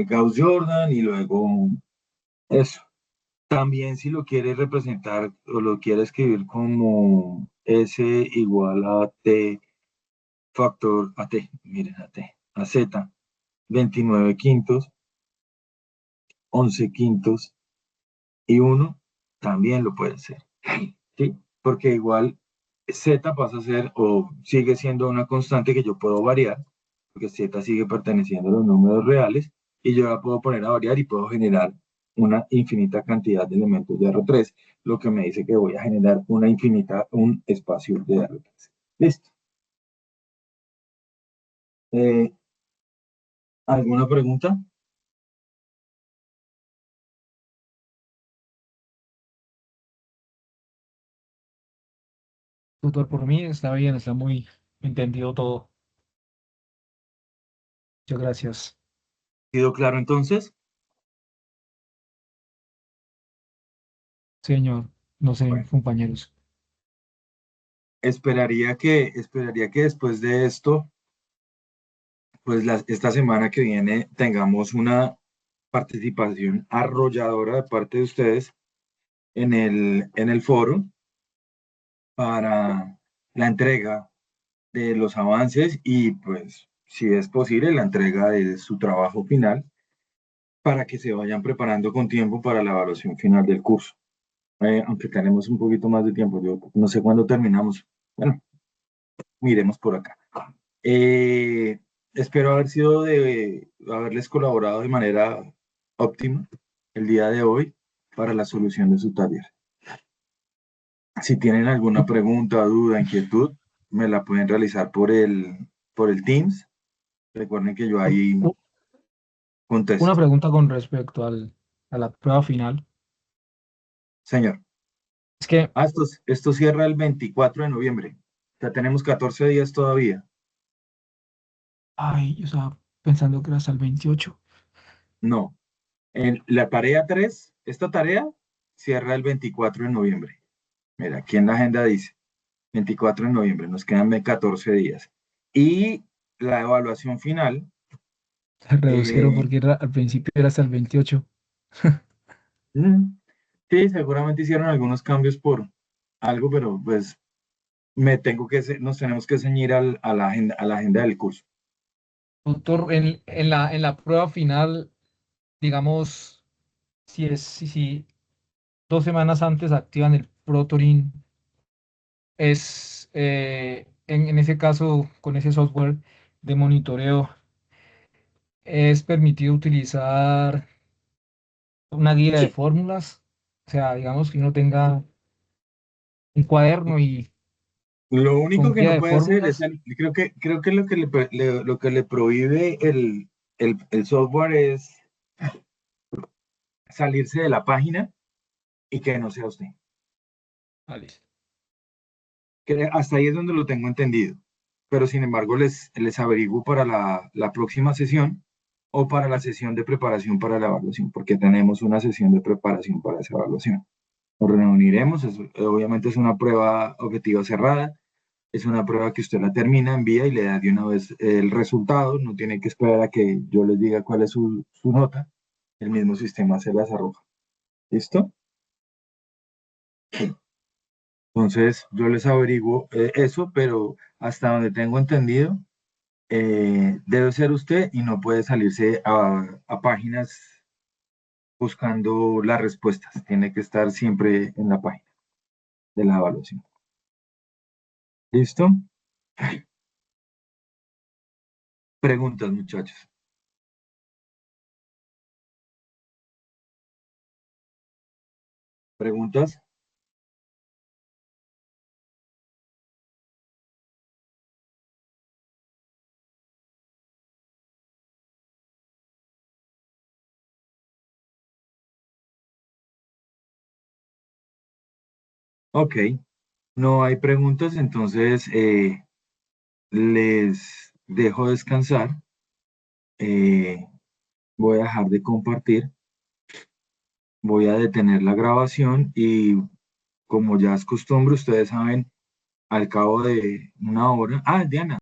[SPEAKER 1] Gauss-Jordan y luego eso. También si lo quiere representar o lo quiere escribir como S igual a T factor a T, miren a Z, 29 quintos, 11 quintos y 1, también lo puede hacer, ¿sí? Porque igual Z pasa a ser o sigue siendo una constante que yo puedo variar, porque Z sigue perteneciendo a los números reales y yo la puedo poner a variar y puedo generar una infinita cantidad de elementos de R3, lo que me dice que voy a generar un espacio de R3. ¿Listo? ¿Alguna pregunta?
[SPEAKER 4] Tutor, por mí está bien, está muy entendido todo. Muchas gracias.
[SPEAKER 1] ¿Quedó claro entonces?
[SPEAKER 4] Señor, no sé,
[SPEAKER 1] Bueno,
[SPEAKER 4] compañeros.
[SPEAKER 1] esperaría que después de esto, pues esta semana que viene tengamos una participación arrolladora de parte de ustedes en el foro para la entrega de los avances y pues si es posible la entrega de su trabajo final para que se vayan preparando con tiempo para la evaluación final del curso. Aunque tenemos un poquito más de tiempo, yo no sé cuándo terminamos. Bueno, miremos por acá. Eh, Espero haberles colaborado de manera óptima el día de hoy para la solución de su taller. Si tienen alguna pregunta, duda, inquietud, me la pueden realizar por por el Teams. Recuerden que yo ahí
[SPEAKER 4] Una
[SPEAKER 1] contesto.
[SPEAKER 4] pregunta con respecto a la prueba final.
[SPEAKER 1] Señor.
[SPEAKER 4] Es que,
[SPEAKER 1] Esto cierra el 24 de noviembre. Ya tenemos 14 días todavía.
[SPEAKER 4] ay, yo estaba pensando que era hasta el 28.
[SPEAKER 1] No. En la tarea 3, esta tarea cierra el 24 de noviembre. Mira, aquí en la agenda dice 24 de noviembre, nos quedan 14 días. Y la evaluación final,
[SPEAKER 4] Se reducieron
[SPEAKER 1] eh,
[SPEAKER 4] porque al principio era hasta el 28.
[SPEAKER 1] sí, seguramente hicieron algunos cambios por algo, pero pues nos tenemos que ceñir a la agenda del curso.
[SPEAKER 4] Doctor, en la prueba final, digamos, si 2 semanas antes activan el Protorin, en ese caso, con ese software de monitoreo, es permitido utilizar una guía de
[SPEAKER 1] Sí.
[SPEAKER 4] fórmulas, o sea, digamos que uno tenga un cuaderno y
[SPEAKER 1] Lo único
[SPEAKER 4] con
[SPEAKER 1] que
[SPEAKER 4] guía
[SPEAKER 1] no
[SPEAKER 4] de
[SPEAKER 1] puede hacer es,
[SPEAKER 4] fórmulas.
[SPEAKER 1] creo que lo que le prohíbe el software es salirse de la página y que no sea usted.
[SPEAKER 4] Vale.
[SPEAKER 1] Hasta ahí es donde lo tengo entendido. Pero sin embargo, les averiguo para la próxima sesión o para la sesión de preparación para la evaluación, porque tenemos una sesión de preparación para esa evaluación. Nos reuniremos, obviamente es una prueba objetiva cerrada, es una prueba que usted la termina, envía y le da de una vez el resultado, no tiene que esperar a que yo les diga cuál es su nota, el mismo sistema se las arroja. ¿Listo? Entonces, yo les averiguo eso, pero hasta donde tengo entendido, debe ser usted y no puede salirse a páginas buscando las respuestas. Tiene que estar siempre en la página de la evaluación. ¿Listo? Preguntas, muchachos. ¿Preguntas? Ok, no hay preguntas, entonces les dejo descansar. Eh, Voy a dejar de compartir. Voy a detener la grabación y como ya es costumbre, ustedes saben, al cabo de una hora. Ah, Diana.